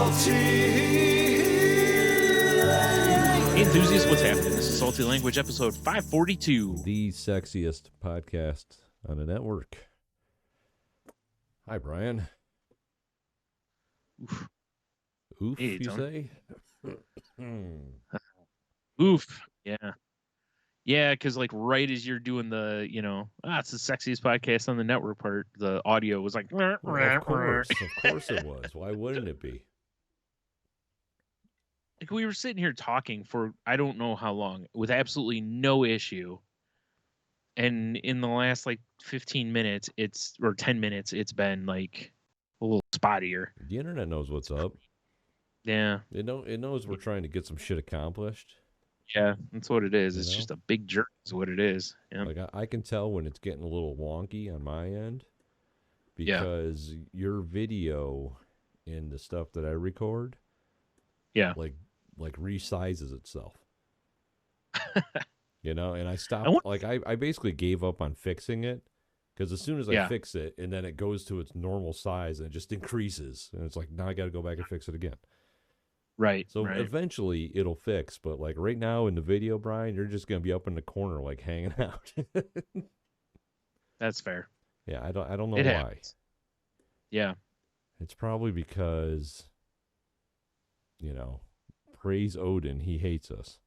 Hey enthusiasts, what's happening? This is Salty Language, episode 542. The sexiest podcast on the network. Hi, Brian. Oof, Hey, you Tony. say? Oof. Yeah. Yeah, because like right as you're doing the, it's the sexiest podcast on the network part, the audio was like, Well, of course it was. Why wouldn't it be? Like we were sitting here talking for I don't know how long with absolutely no issue. And in the last like 15 minutes, or 10 minutes, it's been like a little spottier. The internet knows what's up. Yeah. It knows we're trying to get some shit accomplished. Yeah, that's what it is. It's just a big jerk is what it is. Yeah. Like I can tell when it's getting a little wonky on my end because your video and the stuff that I record, like resizes itself. And I stopped. I basically gave up on fixing it because as soon as I fix it and then it goes to its normal size and it just increases and it's like now I got to go back and fix it again. Right. So eventually it'll fix, but like right now in the video, Brian, you're just gonna be up in the corner like hanging out. That's fair. Yeah, I don't know why. Happens. Yeah. It's probably because, praise Odin, he hates us.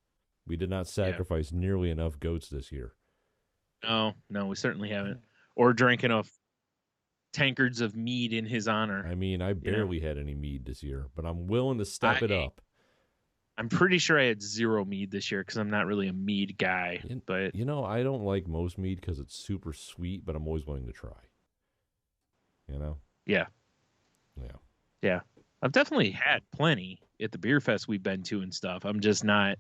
We did not sacrifice nearly enough goats this year. No, we certainly haven't. Or drank enough tankards of mead in his honor. I mean, I barely had any mead this year, but I'm willing to step it up. I'm pretty sure I had zero mead this year because I'm not really a mead guy. But I don't like most mead because it's super sweet, but I'm always willing to try. Yeah. I've definitely had plenty at the beer fest we've been to and stuff. I'm just not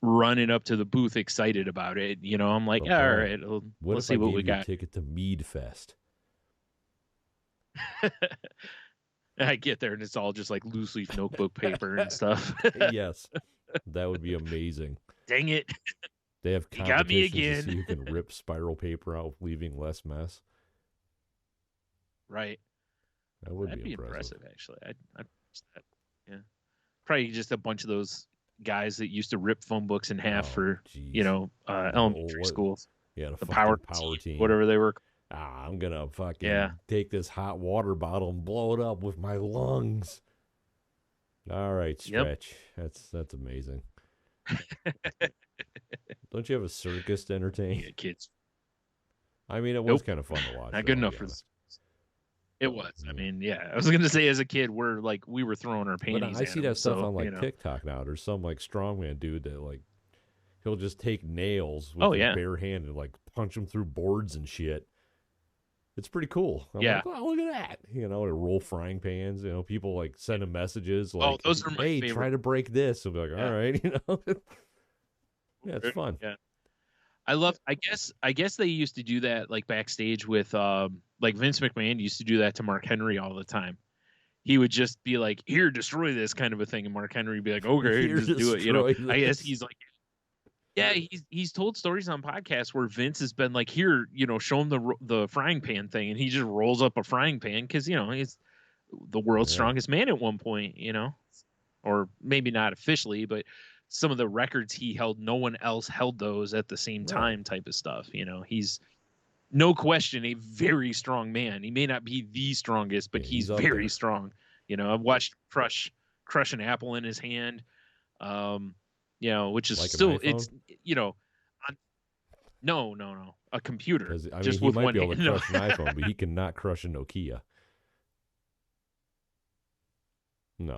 running up to the booth excited about it. I'm like, all right, let's see what we got. Ticket to Mead Fest. I get there and it's all just like loose leaf notebook paper and stuff. Yes, that would be amazing. Dang it! They have you got me again. To see who can rip spiral paper out, leaving less mess. Right. That'd be impressive. Actually. I'd that. Yeah. Probably just a bunch of those guys that used to rip phone books in half for elementary schools. Yeah, the power team, whatever they were. I'm gonna fucking take this hot water bottle and blow it up with my lungs. All right, Stretch. Yep. That's amazing. Don't you have a circus to entertain? Yeah, kids. I mean, it was kind of fun to watch. Not good enough for this. It was. I mean, I was gonna say as a kid, we were throwing our panties. But I see that stuff on like TikTok now. There's some like strongman dude that like he'll just take nails with his bare hand and like punch them through boards and shit. It's pretty cool. I'm like, oh, look at that. To roll frying pans. People like send him messages like, those are my favorite. Try to break this. I'll be like, all right, Yeah, it's fun. Yeah. I guess they used to do that like backstage with like Vince McMahon used to do that to Mark Henry all the time. He would just be like, "Here, destroy this," kind of a thing, and Mark Henry would be like, "Okay, just do it." I guess he's like, he's told stories on podcasts where Vince has been like, "Here, show him the frying pan thing," and he just rolls up a frying pan because he's the world's strongest man at one point, or maybe not officially, but some of the records he held, no one else held those at the same time, type of stuff. He's no question a very strong man. He may not be the strongest, but he's very strong. I've watched crush an apple in his hand. Which is like still it's no, a computer. Just with one hand. He might be able to crush an iPhone, but he cannot crush a Nokia. No,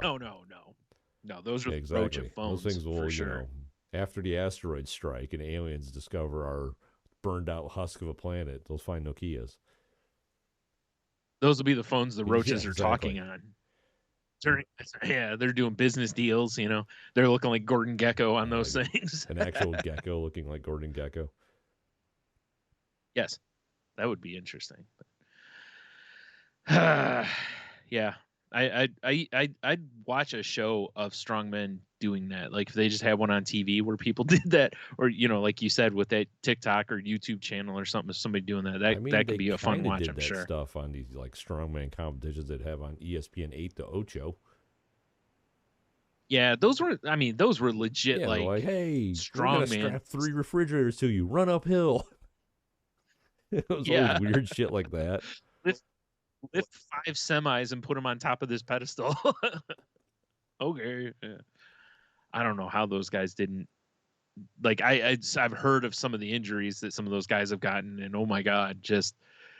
those are the approach of phones. Those things will, for sure. After the asteroid strike and aliens discover our burned out husk of a planet, they'll find Nokias. Those will be the phones the roaches are talking on. They're doing business deals. They're looking like Gordon Gekko on those things. An actual gecko looking like Gordon Gekko. Yes, that would be interesting. But, I'd watch a show of strongmen doing that. Like if they just had one on TV where people did that, or like you said with that TikTok or YouTube channel or something, somebody doing that. That could be a fun watch. I'm sure. Stuff on these like strongman competitions that have on ESPN 8 to Ocho. Yeah, those were. I mean, those were legit. Yeah, they're Like like, hey, we're gonna strongman. strap 3 refrigerators to you. Run uphill. It was always Yeah, weird shit like that. lift 5 semis and put them on top of this pedestal. Okay. Yeah. I don't know how those guys didn't. Like I've heard of some of the injuries that some of those guys have gotten, and oh my god, just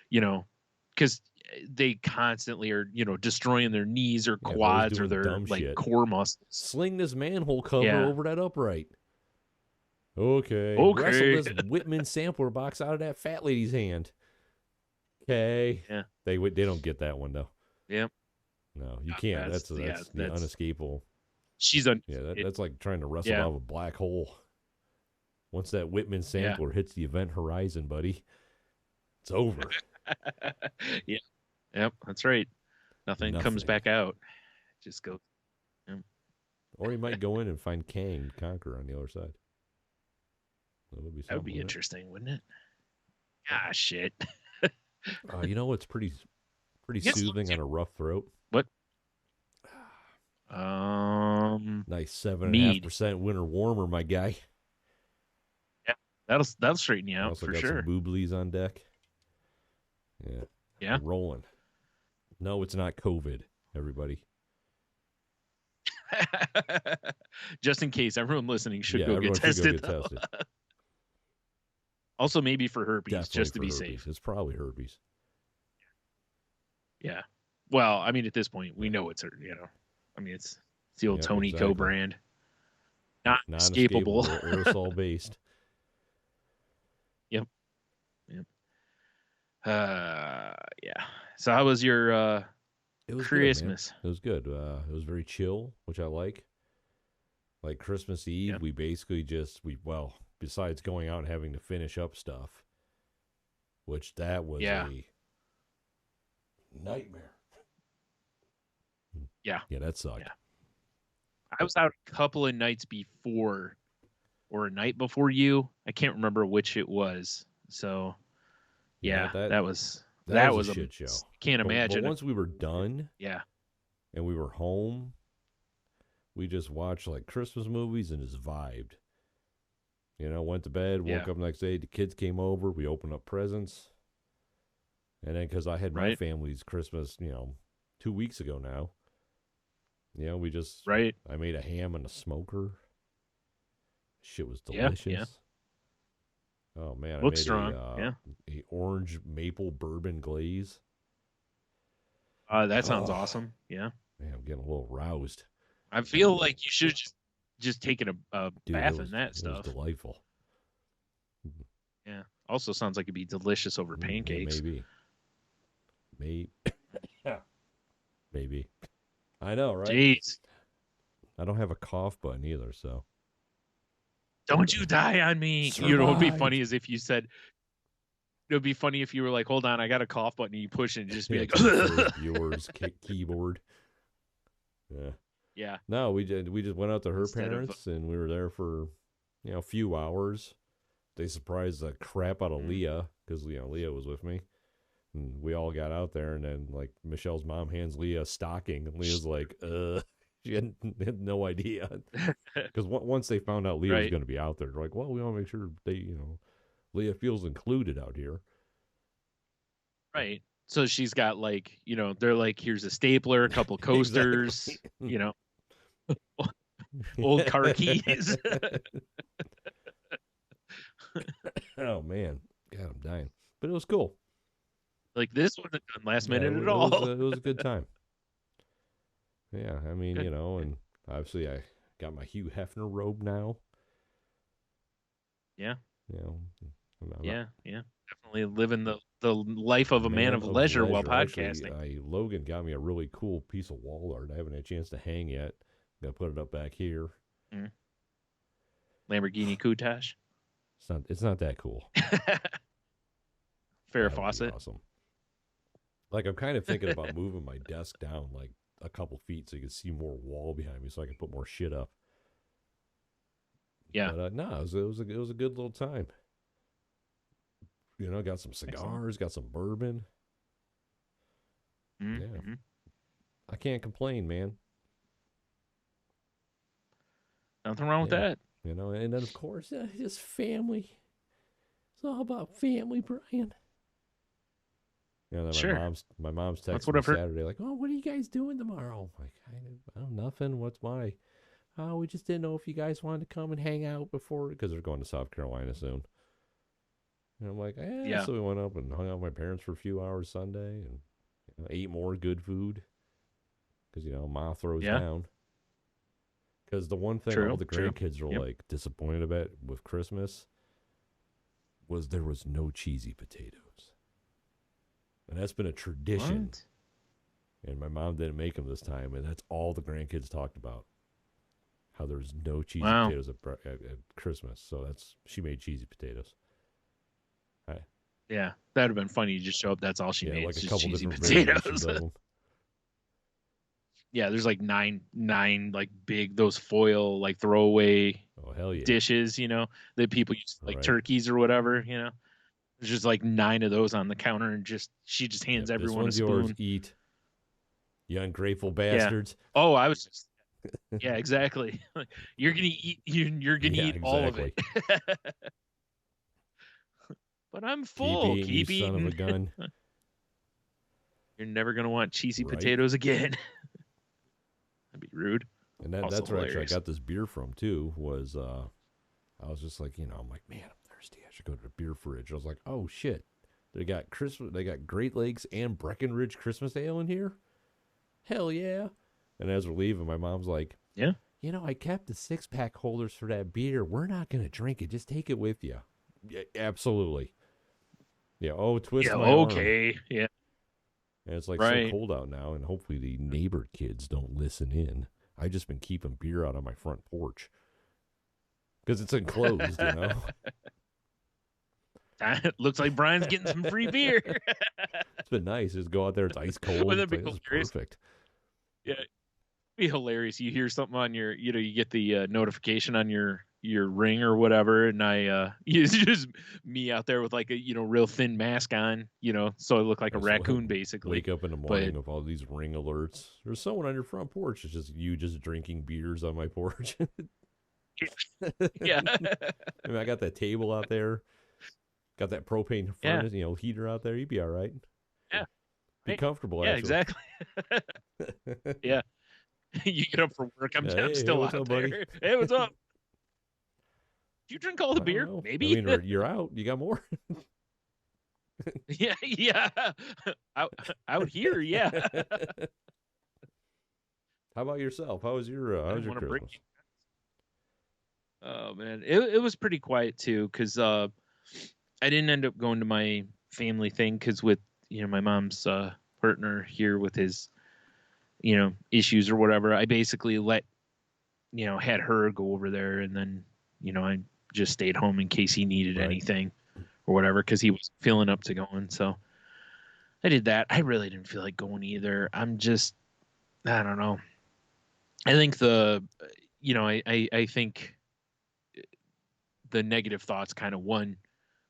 because they constantly are destroying their knees or quads or their like shit. core muscles. Sling this manhole cover over that upright. Okay. Wrestle this Whitman sampler box out of that fat lady's hand. Okay. Yeah. They don't get that one though. Yeah. No, you can't. That's the unescapable. She's that's like trying to wrestle out of a black hole. Once that Whitman sampler hits the event horizon, buddy, it's over. Yeah. Yep, that's right. Nothing comes back out. Just go. Yeah. Or he might go in and find Kang and conquer on the other side. That would be interesting, wouldn't it? Ah, shit. You know what's pretty soothing on a rough throat? What? Nice 7.5% winter warmer, my guy. Yeah, that'll straighten you out also for got sure. Some booblies on deck. Yeah. I'm rolling. No, it's not COVID, everybody. Just in case, everyone listening should go get tested. Also, maybe for herpes, definitely just to be safe. It's probably herpes. Yeah. Well, I mean, at this point, we know it's I mean, it's the old Tony co-brand. Not escapable. Aerosol based. Yep. Yeah. So how was your Christmas? Good, it was good. It was very chill, which I like. Like Christmas Eve, we basically besides going out and having to finish up stuff, which that was a nightmare. Yeah. Yeah, that sucked. Yeah. I was out a couple of nights before, or a night before you. I can't remember which it was. So, that was a shit show. Can't imagine. But once we were done, and we were home, we just watched like Christmas movies and just vibed. Went to bed, woke up next day. The kids came over. We opened up presents, and then because I had my family's Christmas, 2 weeks ago now. We just I made a ham and a smoker. Shit was delicious. Yeah. Oh man, looks strong. A orange maple bourbon glaze. That sounds awesome. Yeah. Man, I'm getting a little roused. I feel like you should just taken a bath in that stuff. It was delightful. Yeah. Also sounds like it'd be delicious over pancakes. Maybe. Maybe. I know, right? Jeez. I don't have a cough button either, so. Don't you die on me. Survive. You know what would be funny is if you said, it would be funny if you were like, hold on, I got a cough button, and you push it and just be like, yours keyboard. Yeah. Yeah. No, we just went out to her parents and we were there for, a few hours. They surprised the crap out of Leah because, Leah was with me. And we all got out there, and then like Michelle's mom hands Leah a stocking, and Leah's like, she had no idea because once they found out Leah was going to be out there, they're like, well, we want to make sure they, Leah feels included out here. Right. So she's got like, they're like, here's a stapler, a couple coasters, old car keys. Oh man, God, I'm dying, but it was cool. Like this wasn't done last minute at all. It was a good time. Yeah, I mean, and obviously I got my Hugh Hefner robe now. Yeah. Yeah. Definitely living the life of a man of leisure while podcasting. Actually, Logan got me a really cool piece of wall art. I haven't had a chance to hang yet. I'm gonna put it up back here. Lamborghini Countach. It's not that cool. Farrah Fawcett. Awesome. Like I'm kind of thinking about moving my desk down like a couple feet so you can see more wall behind me, so I can put more shit up. Yeah. But no, it was a good little time. Got some cigars, got some bourbon. Mm-hmm. Yeah. I can't complain, man. Nothing wrong with that. You know, and then of course, just family. It's all about family, Bryan. You know, Sure. my mom's texting me Saturday like, "Oh, what are you guys doing tomorrow?" I'm like, I don't nothing. What's my? Oh, we just didn't know if you guys wanted to come and hang out before because they're going to South Carolina soon. And I'm like, yeah. So we went up and hung out with my parents for a few hours Sunday and ate more good food because Ma throws down. Because the one thing all the grandkids are like disappointed about with Christmas was there was no cheesy potatoes. And that's been a tradition. What? And my mom didn't make them this time. And that's all the grandkids talked about. How there's no cheesy potatoes at Christmas. So she made cheesy potatoes. Yeah, that would have been funny. You just show up. That's all she made. Like a couple cheesy different potatoes. Of them. Yeah, there's like nine like big those foil like throwaway dishes, that people use like turkeys or whatever, There's just like 9 of those on the counter, and she just hands everyone a spoon. Yours, eat. You ungrateful bastards. Yeah. Oh, I was just yeah, exactly. You're gonna eat. You're gonna eat all of it. But I'm full. Keep eating. Son of a gun. You're never gonna want cheesy potatoes again. That'd be rude. And that's where actually I got this beer from too. Was I was just like, I'm like, man, I'm thirsty. I should go to the beer fridge. I was like, oh shit, they got Great Lakes and Breckenridge Christmas Ale in here. Hell yeah! And as we're leaving, my mom's like, yeah, I kept the 6-pack holders for that beer. We're not gonna drink it. Just take it with you. Yeah, absolutely. Yeah. Oh, twist my arm. Yeah. And it's like so cold out now, and hopefully the neighbor kids don't listen in. I just been keeping beer out on my front porch because it's enclosed, It looks like Bryan's getting some free beer. It's been nice. Just go out there. It's ice cold. Wouldn't that be hilarious? Perfect. Yeah, it'd be hilarious. You hear something on your, you get the notification on your ring or whatever, and it's just me out there with like a real thin mask on, so I look like a raccoon basically. Wake up in the morning with all these ring alerts. There's someone on your front porch. It's just you just drinking beers on my porch. Yeah. I mean, I got that table out there. Got that propane furnace, heater out there. You'd be all right. Yeah. Be comfortable. Yeah, exactly. Yeah. You get up for work. I'm still out there. Buddy? Hey, what's up? Did you drink all the beer? Maybe. I mean, you're out. You got more? Yeah. Out here, yeah. How about yourself? How was your Christmas? Oh man, it was pretty quiet too, because I didn't end up going to my family thing because with my mom's partner here with his issues or whatever. I basically had her go over there, and then I just stayed home in case he needed anything or whatever, because he was feeling up to going. So I did that. I really didn't feel like going either. I don't know. I think I think the negative thoughts kind of won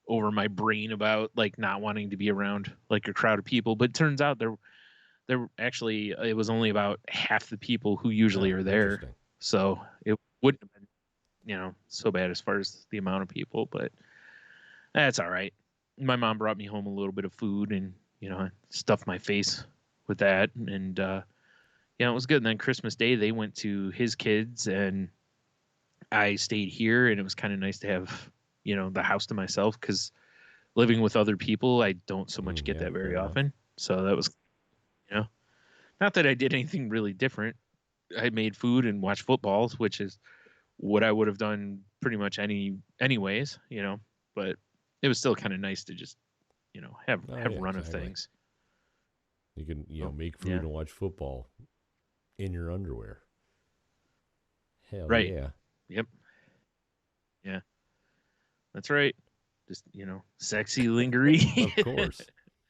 over my brain about like not wanting to be around like a crowd of people. But it turns out there actually, it was only about half the people who usually are there. So it wouldn't have been, so bad as far as the amount of people, but that's all right. My mom brought me home a little bit of food, and, I stuffed my face with that. And, it was good. And then Christmas Day, they went to his kids, and I stayed here, and it was kind of nice to have, the house to myself, because living with other people, I don't so much get that very often. So that was, not that I did anything really different. I made food and watched football, which is what I would have done pretty much anyways, but it was still kind of nice to just, have run of things. You can, make food and watch football in your underwear. Hell yeah. Yep. Yeah. That's right. Just, sexy lingerie. Of course.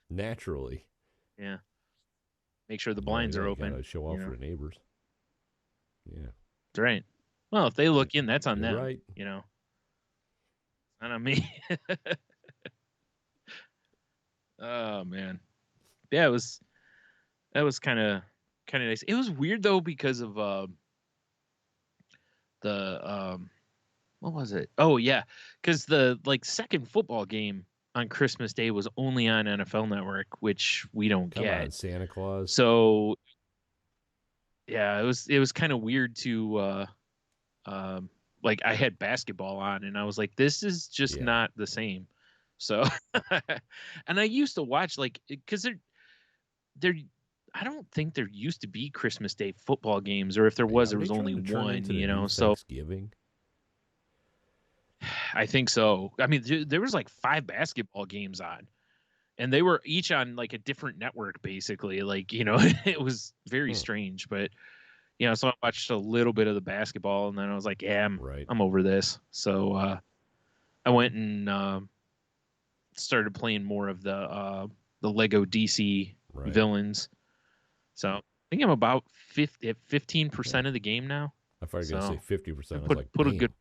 Naturally. Yeah. Make sure the blinds are open. Gotta show off for the neighbors. Yeah. That's right. Well, if they look in, that's on them. Right. Not on me. Oh man. Yeah, that was kind of nice. It was weird though, because of what was it? Oh yeah, because the second football game on Christmas Day was only on NFL Network, which we don't Come get. on, Santa Claus. So yeah, it was kind of weird to like I had basketball on and I was like, this is just not the same. So and I used to watch because there I don't think there used to be Christmas Day football games, or if there was, there was only one, you know. So Thanksgiving. I think so. I mean, there was like 5 basketball games on, and they were each on like a different network, basically. Like, you know, it was very strange, but you know, so I watched a little bit of the basketball, and then I was like, yeah, I'm over this. So I went and started playing more of the Lego DC villains. So I think I'm about 15% of the game now. I thought you were going to say 50%. Put a good.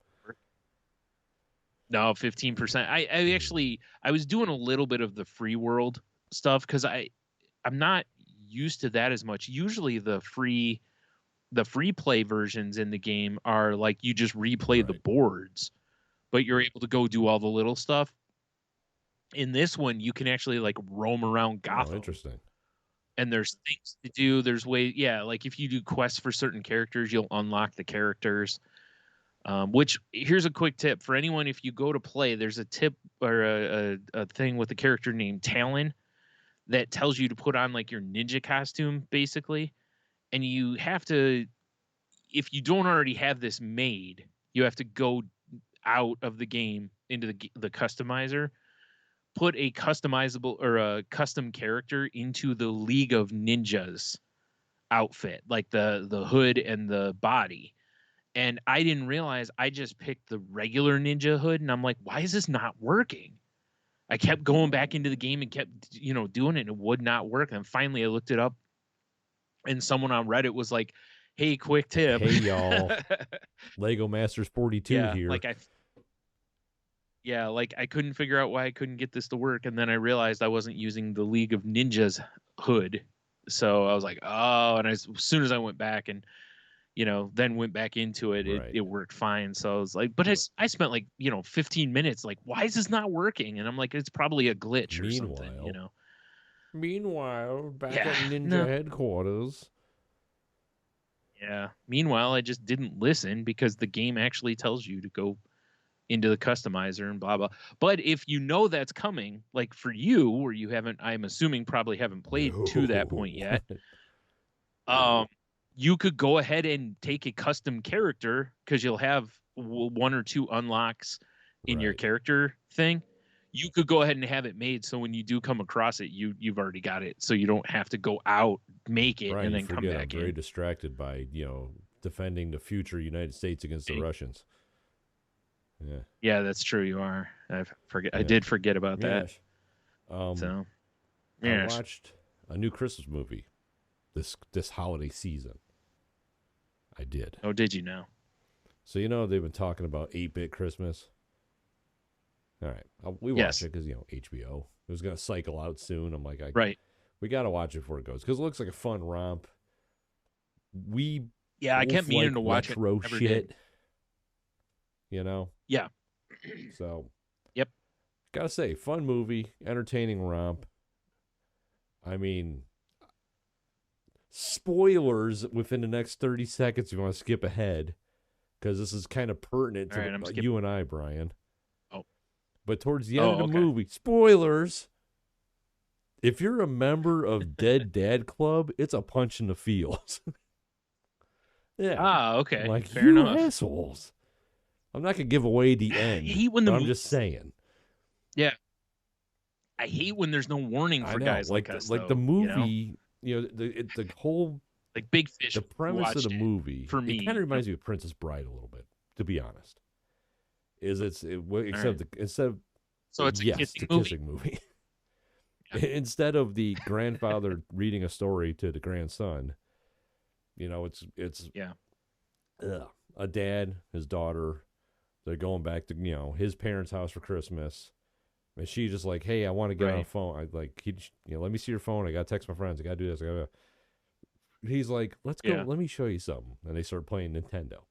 No, 15%. I actually I was doing a little bit of the free world stuff because I'm not used to that as much. Usually the free play versions in the game are like you just replay the boards, but you're able to go do all the little stuff. In this one, you can actually like roam around Gotham. Oh, interesting. And there's things to do. There's like if you do quests for certain characters, you'll unlock the characters. Which here's a quick tip for anyone: if you go to play, there's a tip or a thing with a character named Talon that tells you to put on like your ninja costume, basically, and you have to, if you don't already have this made, you have to go out of the game into the customizer, put a customizable or a custom character into the League of Ninjas outfit, like the hood and the body. And I didn't realize I just picked the regular ninja hood, and I'm like, why is this not working? I kept going back into the game and kept, you know, doing it, and it would not work. And finally I looked it up, and someone on Reddit was like, hey, quick tip. Hey, y'all. Lego Masters 42 here. Like I couldn't figure out why I couldn't get this to work. And then I realized I wasn't using the League of Ninjas hood. So I was like, oh, and as soon as I went back and, you know, then went back into it, it worked fine. So I was like, but I spent like, you know, 15 minutes, like, why is this not working? And I'm like, it's probably a glitch or something, you know? Meanwhile, back at Ninja headquarters. Yeah. Meanwhile, I just didn't listen because the game actually tells you to go into the customizer and blah, blah. But if you know that's coming, like for you, or you haven't, I'm assuming probably haven't played to that point yet. You could go ahead and take a custom character because you'll have 1 or 2 unlocks in your character thing. You could go ahead and have it made, so when you do come across it, you've already got it, so you don't have to go out, make it, and then come back I'm very distracted by, you know, defending the future United States against the Russians. Yeah, that's true. You are. I did forget about that. So, I watched a new Christmas movie this holiday season. I did. Oh, did you now? So, you know, they've been talking about 8-bit Christmas. All right. We watched it because, you know, HBO. It was going to cycle out soon. I'm like, we got to watch it before it goes because it looks like a fun romp. I kept meaning to watch it. Retro shit. You know? Yeah. So, yep. Gotta say, fun movie, entertaining romp. I mean, spoilers within the next 30 seconds if you want to skip ahead, because this is kind of pertinent to you and I, Brian. Oh. But towards the end of the movie, spoilers, if you're a member of Dead Dad Club, it's a punch in the feels. Yeah. Ah, okay. Like, fair enough. Assholes. I'm not going to give away the end. I hate when I'm just saying. Yeah. I hate when there's no warning for guys like us. Like the movie, you know, the whole, like Big Fish. The premise of the movie, for me, it kind of reminds me of Princess Bride a little bit, to be honest. Instead of so it's a kissing movie. Instead of the grandfather reading a story to the grandson, you know, it's a dad, his daughter, they're going back to, you know, his parents' house for Christmas, and she's just like, hey, I want to get on the phone. I like, let me see your phone. I got to text my friends. I got to do this. He's like, let's go. Let me show you something. And they start playing Nintendo.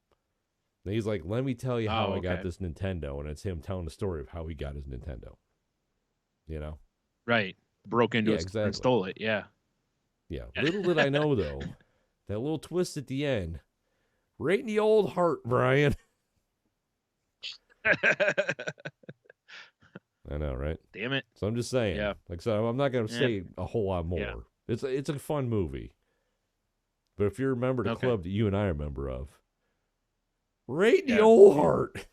And he's like, let me tell you how I okay. got this Nintendo. And it's him telling the story of how he got his Nintendo. You know? Right. Broke into it and stole it. Yeah. Yeah. Little did I know, though, that little twist at the end, right in the old heart, Brian. I know, right? Damn it. So I'm just saying. Yeah. Like, so I'm not going to say a whole lot more. Yeah. It's a fun movie. But if you remember the club that you and I are a member of, right in the old heart.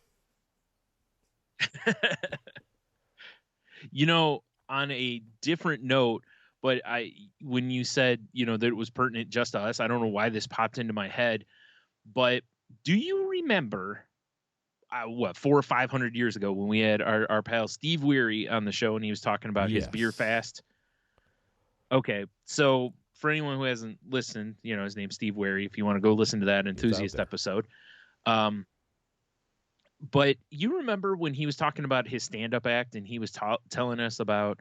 You know, on a different note, but when you said, you know, that it was pertinent just to us, I don't know why this popped into my head, but do you remember 400 or 500 years ago when we had our pal Steve Weary on the show and he was talking about his beer fast? Okay, so for anyone who hasn't listened, you know, his name's Steve Weary. If you want to go listen to that enthusiast episode. But you remember when he was talking about his stand-up act and he was telling us about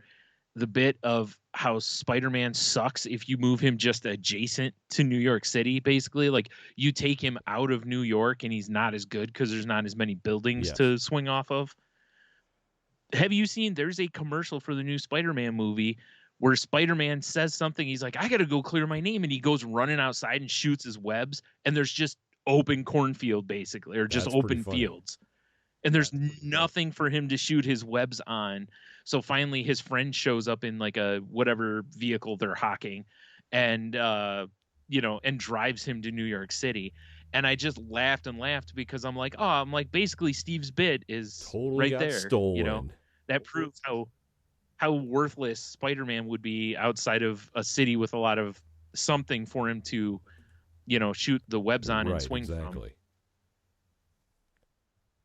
the bit of how Spider-Man sucks if you move him just adjacent to New York City, basically. Like, you take him out of New York and he's not as good because there's not as many buildings to swing off of. Have you seen, there's a commercial for the new Spider-Man movie where Spider-Man says something, he's like, I got to go clear my name, and he goes running outside and shoots his webs, and there's just open cornfield, basically, or just open fields. And there's nothing for him to shoot his webs on. So finally his friend shows up in like a whatever vehicle they're hawking and, you know, and drives him to New York City. And I just laughed and laughed because I'm like, basically Steve's bit is totally right there. Stolen. You know, that proves how worthless Spider-Man would be outside of a city with a lot of something for him to, you know, shoot the webs on and swing from.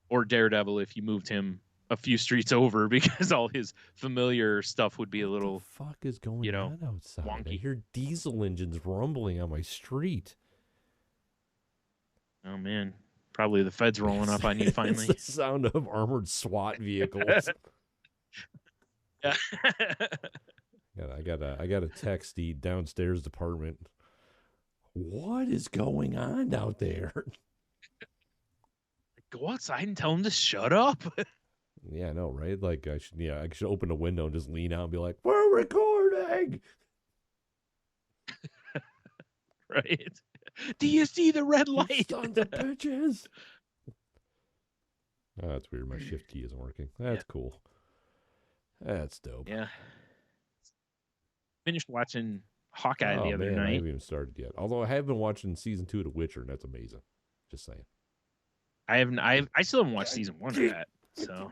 Or Daredevil if you moved him a few streets over, because all his familiar stuff would be a little. What the fuck is going on outside? Wonky. I hear diesel engines rumbling on my street. Oh man, probably the feds rolling up on you finally. It's the sound of armored SWAT vehicles. Yeah. I got a text the downstairs department. What is going on out there? Go outside and tell him to shut up. Yeah, I know, right? Like I should open the window and just lean out and be like, "We're recording." Right? Do you see the red light? Sons of bitches. Oh, that's weird. My shift key isn't working. That's cool. That's dope. Yeah. Finished watching Hawkeye the other night. I haven't even started yet. Although I have been watching season 2 of The Witcher, and that's amazing. Just saying. I still haven't watched season 1 of that. So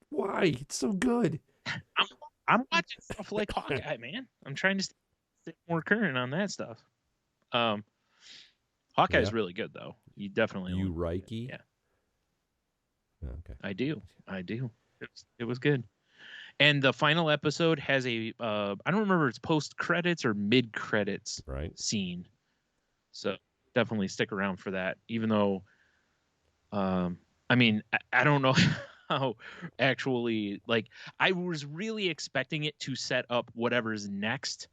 why? It's so good. I'm watching stuff like Hawkeye, man. I'm trying to stay more current on that stuff. Hawkeye's really good though. You definitely Reiki? Yeah. Oh, okay. I do. It was good. And the final episode has a I don't remember if it's post credits or mid credits scene. So definitely stick around for that. Even though I mean, I don't know how actually, like, I was really expecting it to set up whatever's next,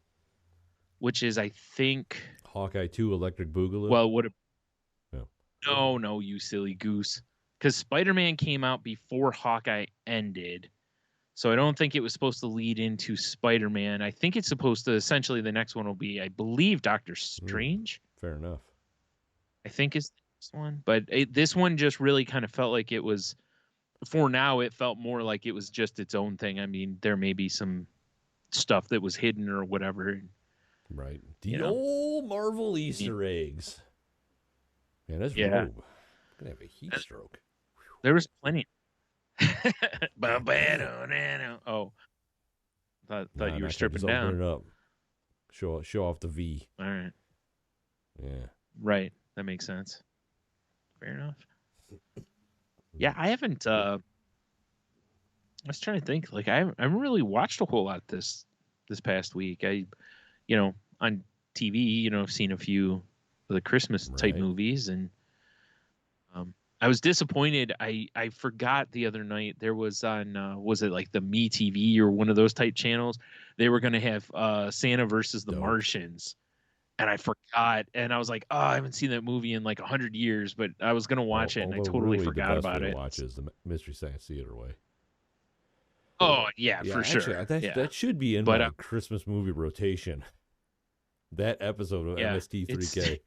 which is, I think, Hawkeye 2 Electric Boogaloo. Well, no, you silly goose. Because Spider-Man came out before Hawkeye ended. So I don't think it was supposed to lead into Spider-Man. I think it's supposed to, essentially, the next one will be, I believe, Doctor Strange. Fair enough. I think is the next one. But this one just really kind of felt like it was, for now, it felt more like it was just its own thing. I mean, there may be some stuff that was hidden or whatever. Right. The old Marvel Easter eggs. Man, that's Rogue. I'm going to have a heat stroke. There was plenty. Oh. Thought you were stripping down. Open it up. Show off the V. All right. Yeah. Right. That makes sense. Fair enough. Yeah, I haven't I was trying to think. Like, I haven't really watched a whole lot this past week. On TV, I've seen a few of the Christmas type movies, and I was disappointed. I forgot the other night there was on was it like the Me TV or one of those type channels? They were going to have Santa versus the Martians, and I forgot, and I was like, oh, I haven't seen that movie in like 100 years, but I was gonna watch it, and I totally forgot about it. The best way to watch is the Mystery Science Theater way. Oh yeah, for actually, sure. That should be in my Christmas movie rotation. That episode of MST3K.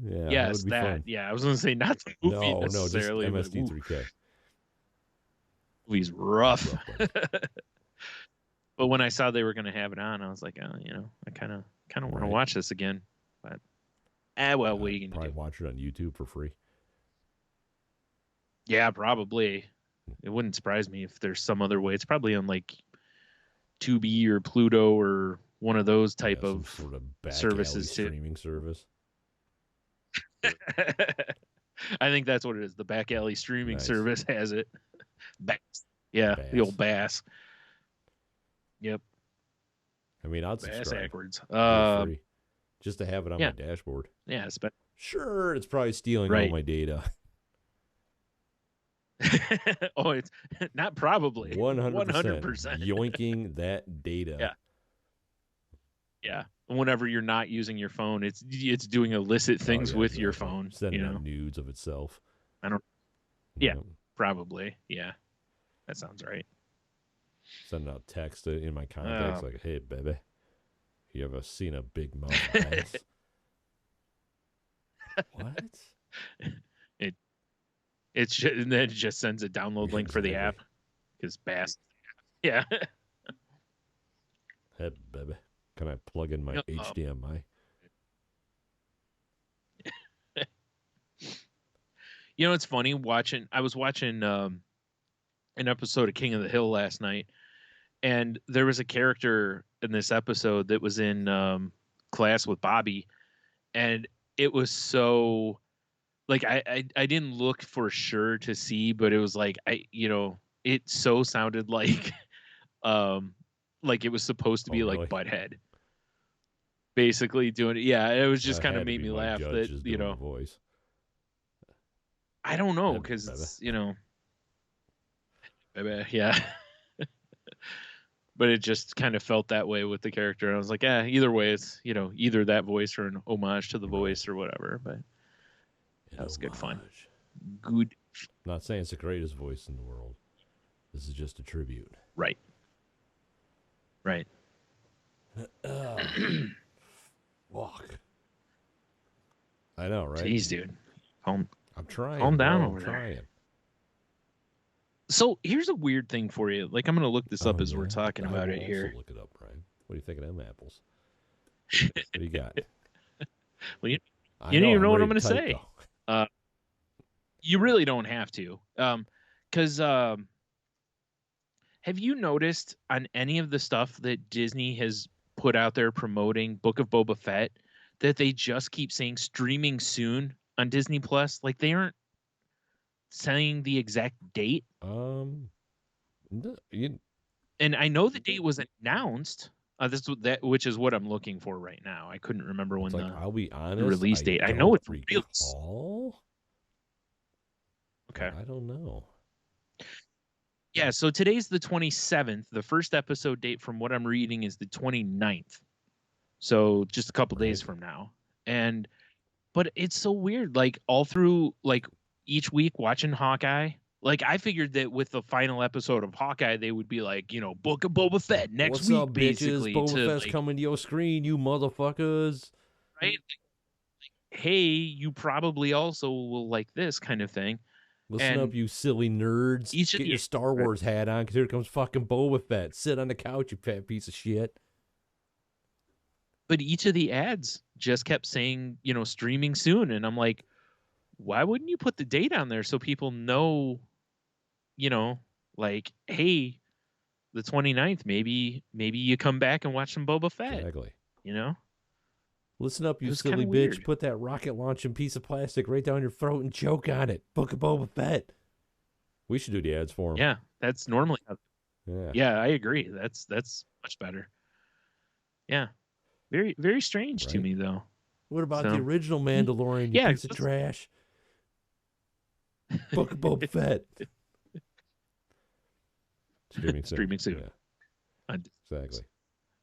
Yeah, yes, that would be fun. Yeah, I was gonna say not the movie necessarily. No, just MST3K. Movie's rough. But when I saw they were gonna have it on, I was like, oh, I kind of want to watch this again. But well, what are you gonna probably watch it on YouTube for free. Yeah, probably. It wouldn't surprise me if there's some other way. It's probably on like Tubi or Pluto or one of those type of sort of back services alley streaming service. I think that's what it is. The back alley streaming service has it. Bass. Yeah, Bass. The old Bass. Yep. I mean, I'd Bass subscribe. Backwards. Free, just to have it on my dashboard. Yeah, sure, it's probably stealing all my data. Oh, it's not probably. 100%. Yoinking that data. Yeah. Whenever you're not using your phone, it's doing illicit things with your phone. Sending out nudes of itself. I don't. Yeah, probably. Yeah, that sounds right. Sending out text in my contacts like, "Hey, baby, you ever seen a big mouth bass?" What? And then it just sends a download link for the app because Bass. Yeah. Hey, baby. Can I plug in my HDMI? It's funny I was watching an episode of King of the Hill last night, and there was a character in this episode that was in class with Bobby, and it was so like I didn't look for sure to see, but it was like it so sounded like it was supposed to be like Butthead. Basically doing it. Yeah, it was just kind of made me laugh that, voice. I don't know, because, yeah. But it just kind of felt that way with the character. And I was like, either way, it's, either that voice or an homage to the voice or whatever. But that was good fun. Good. I'm not saying it's the greatest voice in the world. This is just a tribute. Right. Fuck. I know, right? Jeez, dude. I'm trying. Calm down over there. So here's a weird thing for you. Like, I'm going to look this up as we're talking about it here. Look it up, Brian. What do you think of them apples? What do you got? Well, you don't even know what I'm going to say. You really don't have to. Because have you noticed on any of the stuff that Disney has put out there promoting Book of Boba Fett that they just keep saying streaming soon on Disney Plus? Like, they aren't saying the exact date. And I know the date was announced. Which is what I'm looking for right now. I couldn't remember when I'll be honest, the release date. I know it's real. Okay. I don't know. Yeah, so today's the 27th. The first episode date from what I'm reading is the 29th. So just a couple days from now. But it's so weird. Like all through each week watching Hawkeye, like I figured that with the final episode of Hawkeye, they would be like, Book of Boba Fett next week, up, basically. Boba Fett's coming to your screen, you motherfuckers. Right? Hey, you probably also will like this kind of thing. Listen up, you silly nerds. Get your Star Wars hat on, because here comes fucking Boba Fett. Sit on the couch, you fat piece of shit. But each of the ads just kept saying, streaming soon. And I'm like, why wouldn't you put the date on there so people know, like, hey, the 29th, maybe you come back and watch some Boba Fett. Exactly. Listen up, you silly bitch. Weird. Put that rocket launching piece of plastic right down your throat and choke on it. Book of Boba Fett. We should do the ads for him. Yeah, that's normally. Yeah, I agree. That's much better. Yeah. Very, very strange to me, though. What about the original Mandalorian, you piece of trash? Book of Boba Fett. Streaming soon. Yeah. Exactly.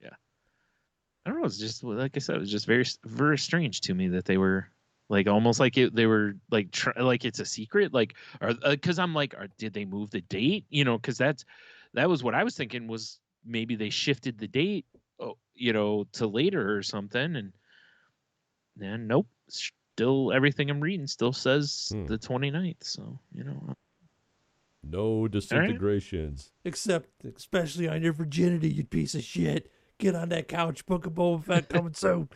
Yeah. I don't know. It's just like I said, it was just very, very strange to me that they were like almost like they were like like it's a secret, like, or because I'm like, did they move the date? You know, because that was what I was thinking was maybe they shifted the date, you know, to later or something, and then nope, still everything I'm reading still says the 29th. So you know, no disintegrations, except especially on your virginity, you piece of shit. Get on that couch. Book of Boba Fett coming soon.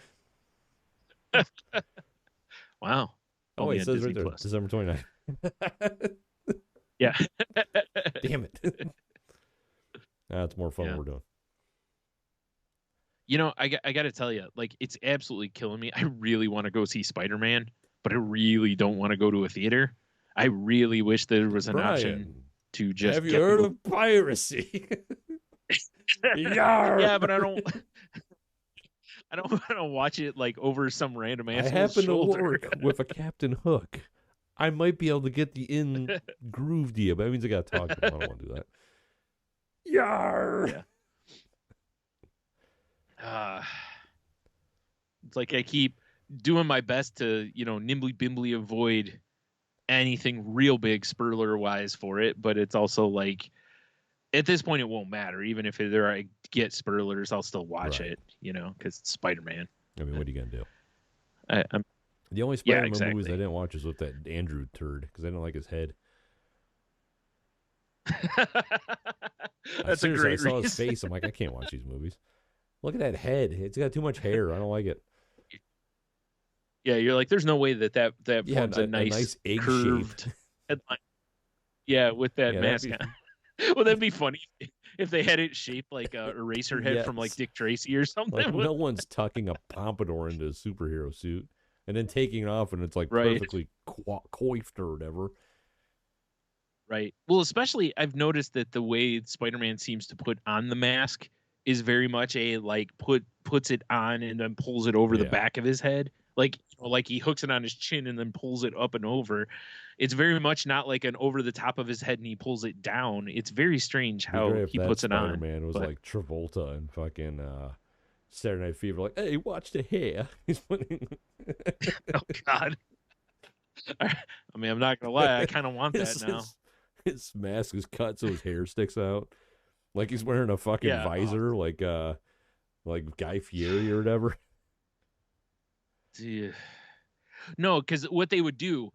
Wow. Oh, wait, it says right there, December 29th. Yeah. Damn it. That's more fun we're doing. You know, I got to tell you, like, it's absolutely killing me. I really want to go see Spider-Man, but I really don't want to go to a theater. I really wish there was an option to just have you heard of piracy? Yeah, but I don't want to watch it like over some random asshole's I happen shoulder. to work with a Captain Hook. I might be able to get the in groove deal, but that means I got to talk to him. I don't want to do that. Yar! Yeah. It's like I keep doing my best to, you know, nimbly bimbly avoid anything real big spoiler wise for it, but it's also like at this point it won't matter. Even if I get spoilers, I'll still watch it, you know, because it's Spider-Man. I mean, what are you gonna do? I'm the only Spider-Man movies I didn't watch is with that Andrew turd because I didn't like his head. That's a great reason. I saw his face. I'm like, I can't watch these movies. Look at that head. It's got too much hair. I don't like it. Yeah, you're like, there's no way that forms a nice egg curved headline. Yeah, with that mask on. Well, that'd be funny if they had it shaped like a eraser head from like Dick Tracy or something. Like no one's tucking a pompadour into a superhero suit and then taking it off and it's like perfectly coiffed or whatever. Right. Well, especially I've noticed that the way Spider-Man seems to put on the mask is very much a like puts it on and then pulls it over the back of his head. Like, you know, like he hooks it on his chin and then pulls it up and over. It's very much not like an over the top of his head and he pulls it down. It's very strange how he puts it on. Spider-Man was like Travolta and fucking Saturday Night Fever, like, hey, watch the hair. He's putting. Oh God. I mean, I'm not gonna lie, I kind of want that now. His mask is cut so his hair sticks out, like he's wearing a fucking visor, like Guy Fieri or whatever. Yeah. No, because what they would do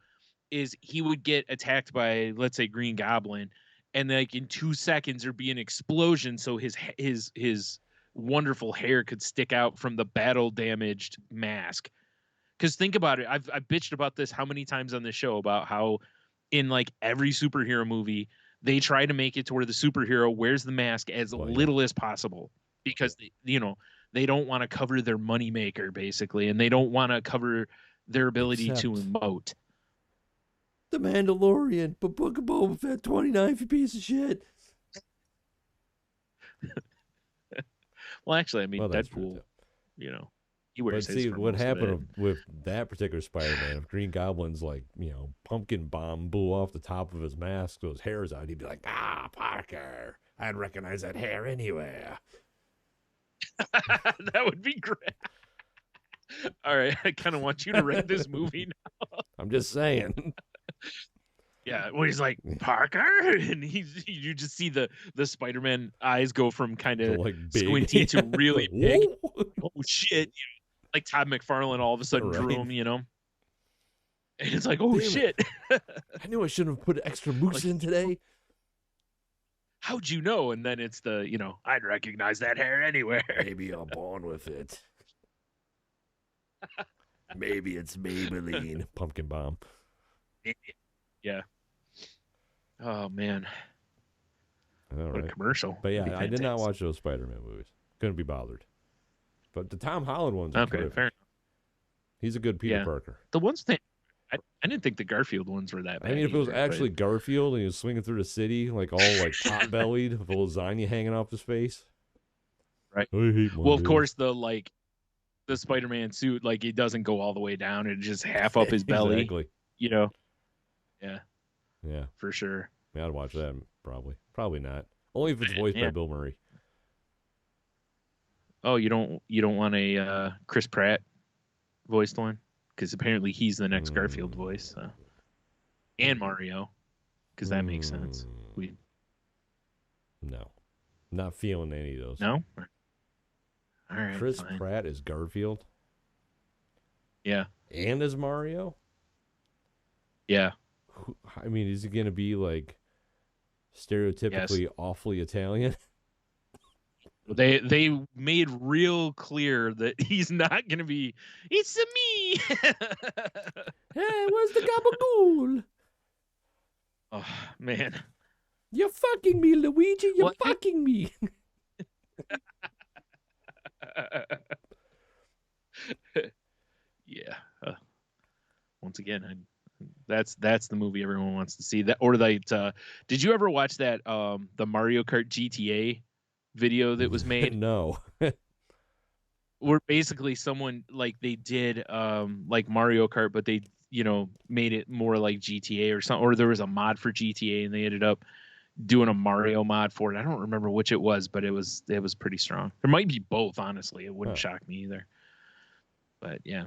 is he would get attacked by, let's say, Green Goblin, and like in 2 seconds there'd be an explosion, so his wonderful hair could stick out from the battle damaged mask. Because think about it, I've bitched about this how many times on this show about how in like every superhero movie they try to make it to where the superhero wears the mask as little as possible because they don't want to cover their moneymaker, basically, and they don't want to cover their ability to emote. The Mandalorian, but Book of Boba Fett 29, you piece of shit. Well, actually, I mean, Deadpool, you know, he wears his. See, what happened with that particular Spider-Man, if Green Goblin's like, you know, pumpkin bomb blew off the top of his mask, so his hair's out, he'd be like, Parker, I'd recognize that hair anywhere. That would be great. All right, I kind of want you to rate this movie now. I'm just saying. Yeah, well, he's like, Parker, and you just see the Spider-Man eyes go from kind of like squinty to really big. Oh shit! Like Todd McFarlane all of a sudden drew him, you know. And it's like, oh shit! I knew I shouldn't have put extra moose in today. How'd you know? And then it's the, you know, I'd recognize that hair anywhere. Maybe I'm born with it. Maybe it's Maybelline. Pumpkin bomb. Yeah. Oh man. What a commercial. But yeah, I did not watch those Spider-Man movies. Couldn't be bothered. But the Tom Holland ones are terrific. Fair enough. He's a good Peter Parker. The ones that I didn't think the Garfield ones were that bad. I mean, if it was actually Garfield and he was swinging through the city, like all like pot-bellied with a lasagna hanging off his face. Right. Well, of course, the Spider-Man suit, like, it doesn't go all the way down. It just half up his belly. Exactly. You know? Yeah. Yeah. For sure. Yeah, I'd watch that, probably. Probably not. Only if it's voiced by Bill Murray. Oh, you don't want a Chris Pratt voiced one? Because apparently he's the next Garfield voice. So. And Mario, because that makes sense. No, not feeling any of those. No? All right, Chris fine. Pratt is Garfield? Yeah. And as Mario? Yeah. I mean, is he going to be like stereotypically awfully Italian? They made real clear that he's not going to be, it's me. Hey, where's the gabagool? Oh, man. You're fucking me, Luigi. You're fucking me. Yeah. Once again, that's the movie everyone wants to see. That or that. Did you ever watch that the Mario Kart GTA video that was made? No. Where basically someone like they did like Mario Kart, but they made it more like GTA or something. Or there was a mod for GTA, and they ended up doing a Mario mod for it. I don't remember which it was, but it was pretty strong. There might be both, honestly. It wouldn't shock me either. But yeah.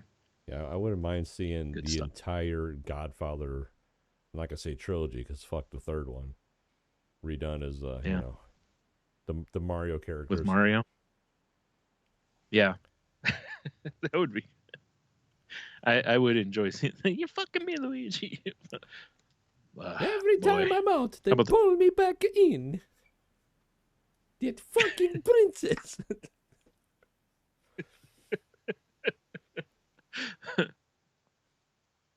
Yeah, I wouldn't mind seeing Good the stuff. entire Godfather, I'm not gonna say trilogy because fuck the third one, redone as you know, the Mario characters with Mario. Yeah, that would be. I would enjoy seeing. You're fucking me, Luigi. Every time I'm out, they pull me back in. That fucking princess.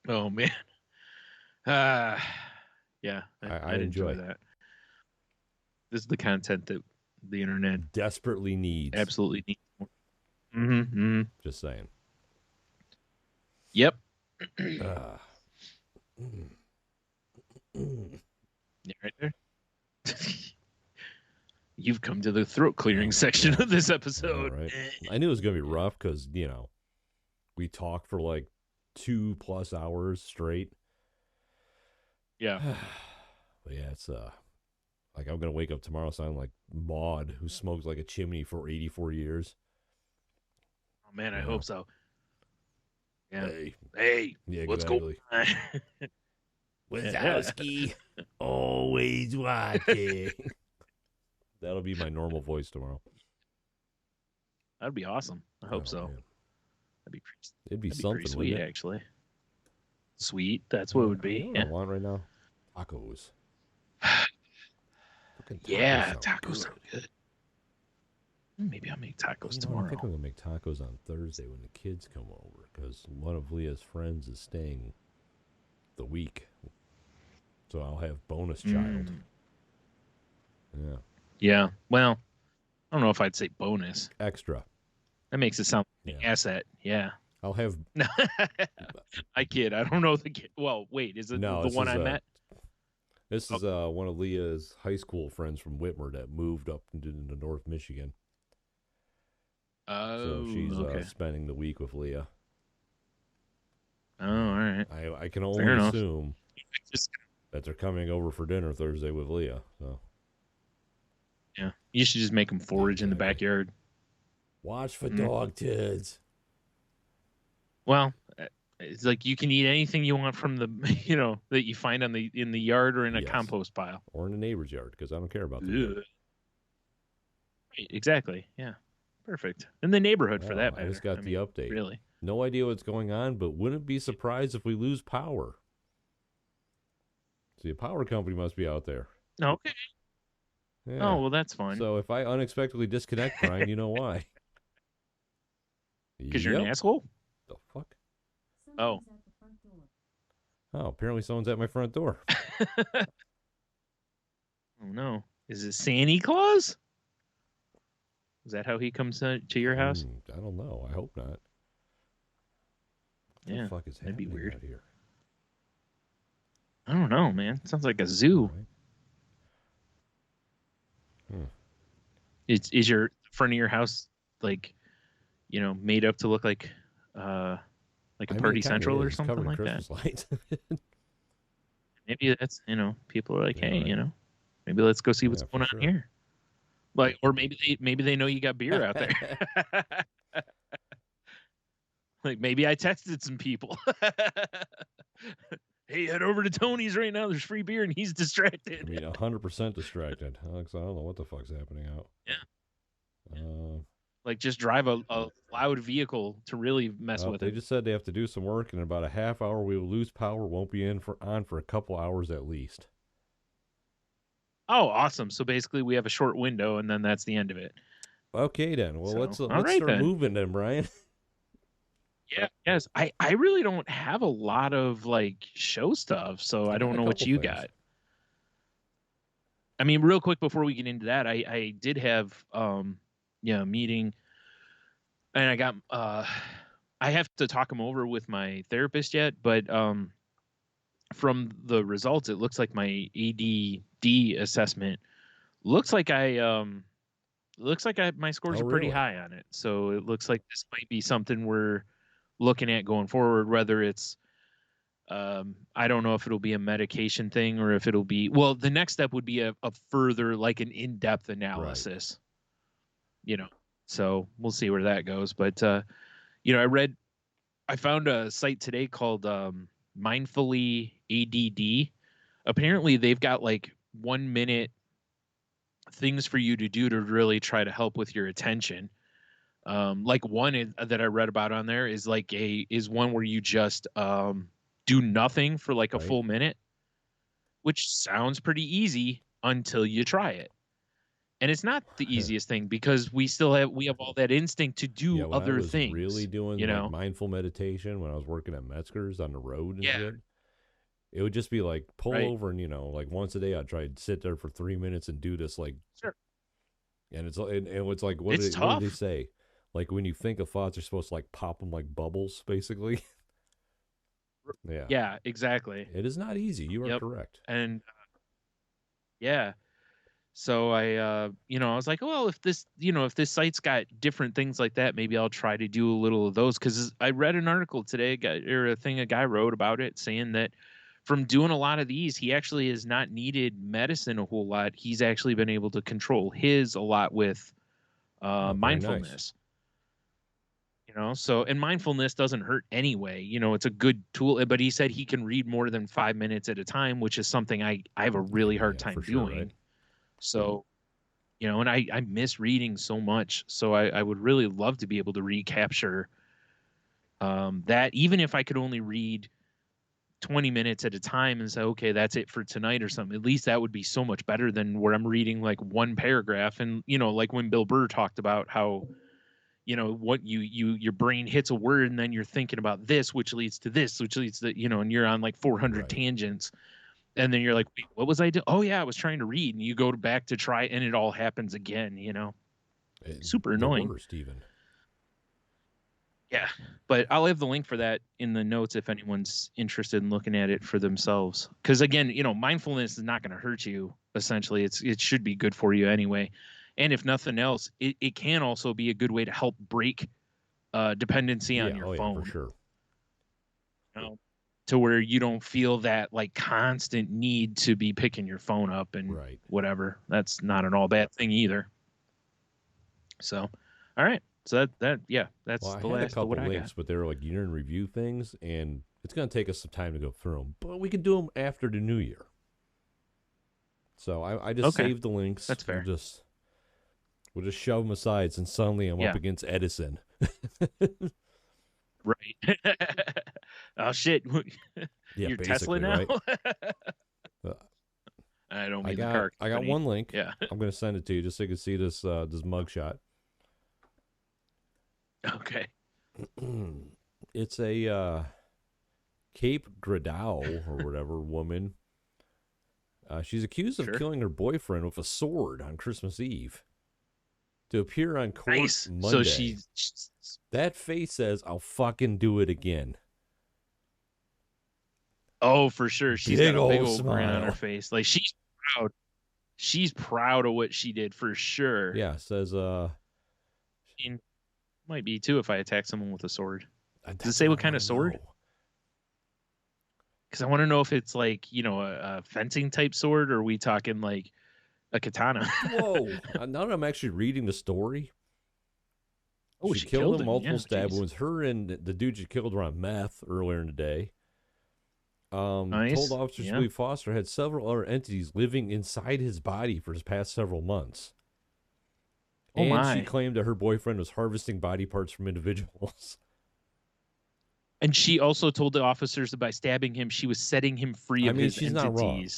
Oh man. Yeah, I'd enjoy that. This is the content that the internet desperately needs. Absolutely needs more. Mm-hmm. Just saying. Yep. Yeah, right there. You've come to the throat clearing section of this episode. Right. I knew it was going to be rough because, we talked for like 2+ hours straight. Yeah. But yeah, it's like I'm going to wake up tomorrow sounding like Maud, who smoked like a chimney for 84 years. Oh, man, I hope so. Yeah. Hey. Yeah, what's exactly. going on? Wazowski, always watching. That'll be my normal voice tomorrow. That'd be awesome. I hope so. Man. It'd be something, pretty sweet, actually. Sweet, that's what it would be. You know what I want right now? Tacos. Yeah, tacos sound good. Maybe I'll make tacos tomorrow. I think I'm going to make tacos on Thursday when the kids come over because one of Leah's friends is staying the week. So I'll have bonus child. Yeah. Yeah. Well, I don't know if I'd say bonus. Extra. That makes it sound like an asset. Yeah. I'll have. I kid. I don't know the kid. Well, wait. Is it the one I met? This is one of Leah's high school friends from Whitmer that moved up into North Michigan. Oh, so she's spending the week with Leah. Oh, all right. I can only assume that they're coming over for dinner Thursday with Leah. So. Yeah, you should just make them forage in the backyard. Watch for dog turds. Well, it's like you can eat anything you want from the, that you find in the yard or in a compost pile or in a neighbor's yard because I don't care about that. Exactly. Yeah. Perfect. In the neighborhood for that matter. I just got the update. Really. No idea what's going on, but wouldn't be surprised if we lose power. See, a power company must be out there. Okay. Yeah. Oh, well, that's fine. So if I unexpectedly disconnect, Brian, you know why. Because you're an asshole? The fuck? Oh. Oh, apparently someone's at my front door. Oh, no. Is it Santa Claus? Is that how he comes to your house? I don't know. I hope not. What the fuck is happening that'd be weird. Out here? I don't know, man. It sounds like a zoo. Right. Is your front of your house like, made up to look like a party central or something like Christmas that? Lights. Maybe that's people are like, hey, maybe let's go see what's going on here. Like, or maybe they know you got beer out there. Like, maybe I texted some people. Hey, head over to Tony's right now. There's free beer, and he's distracted. I mean, 100% distracted. Alex, I don't know what the fuck's happening out. Yeah. Like, just drive a loud vehicle to really mess with it. They just said they have to do some work, and in about a half hour we will lose power. Won't be on for a couple hours at least. Oh, awesome! So basically, we have a short window, and then that's the end of it. Okay, then. Well, let's start moving then, Brian. Yeah, yes. I really don't have a lot of like show stuff, so I don't know what you got. I mean, real quick before we get into that, I did have a meeting, and I got I have to talk them over with my therapist yet, but from the results, it looks like my ADD assessment looks like my scores are pretty high on it. So it looks like this might be something we're looking at going forward, whether it's I don't know if it'll be a medication thing or if it'll be, well, the next step would be a further, like an in-depth analysis, so we'll see where that goes. But I found a site today called MindfullyADD. Apparently they've got like 1 minute things for you to do to really try to help with your attention. Like one that I read about on there is one where you just do nothing for like a full minute, which sounds pretty easy until you try it. And it's not the easiest thing because we have all that instinct to do other things. Really doing like mindful meditation when I was working at Metzger's on the road and shit. It would just be like pull over and like once a day I'd try to sit there for 3 minutes and do this like. Sure. And it's like what did they say? Like when you think of thoughts, you're supposed to like pop them like bubbles, basically. Yeah. Yeah, exactly. It is not easy. You are correct. And so I was like, well, if this site's got different things like that, maybe I'll try to do a little of those. Because I read an article today, a guy wrote about it, saying that from doing a lot of these, he actually has not needed medicine a whole lot. He's actually been able to control his a lot with mindfulness. Nice. So, and mindfulness doesn't hurt anyway. It's a good tool, but he said he can read more than 5 minutes at a time, which is something I have a really hard time doing. Right? So, and I miss reading so much. So I would really love to be able to recapture that, even if I could only read 20 minutes at a time and say, okay, that's it for tonight or something. At least that would be so much better than where I'm reading like one paragraph. And, like when Bill Burr talked about how, what your brain hits a word and then you're thinking about this, which leads to this, which leads to, and you're on like 400 tangents. And then you're like, wait, what was I doing? Oh yeah, I was trying to read. And you go back to try and it all happens again, super annoying. Worst even. Yeah. But I'll have the link for that in the notes if anyone's interested in looking at it for themselves. Because again, mindfulness is not going to hurt you. Essentially, it should be good for you anyway. And if nothing else, it can also be a good way to help break dependency on your phone. Yeah, for sure. To where you don't feel that like constant need to be picking your phone up and whatever. That's not an all bad thing either. So, all right. So that's the last of what I got. But they're like year in review things, and it's going to take us some time to go through them. But we can do them after the new year. So I just saved the links. That's fair. We'll just shove them aside, and suddenly I'm up against Edison. Right. Oh shit. You're Tesla now. Right? I don't mean the car. I got one link. Yeah. I'm going to send it to you just so you can see this mugshot. Okay. It's a Cape Gradau or whatever woman. She's accused of killing her boyfriend with a sword on Christmas Eve. To appear on court Monday. So she's that face says, "I'll fucking do it again." Oh, for sure. She's got a big old grin on her face. Like she's proud. She's proud of what she did for sure. Yeah, says she might be too if I attack someone with a sword. Does it say what kind of sword? Because I want to know if it's like, a fencing type sword, or are we talking like a katana. Whoa! Now that I'm actually reading the story, oh, she killed him, multiple yeah, stab wounds. Her and the dude she killed were on meth earlier in the day. Nice. Told officers to believe Foster had several other entities living inside his body for his past several months. Oh, and she claimed that her boyfriend was harvesting body parts from individuals. And she also told the officers that by stabbing him, she was setting him free of his entities. Not wrong.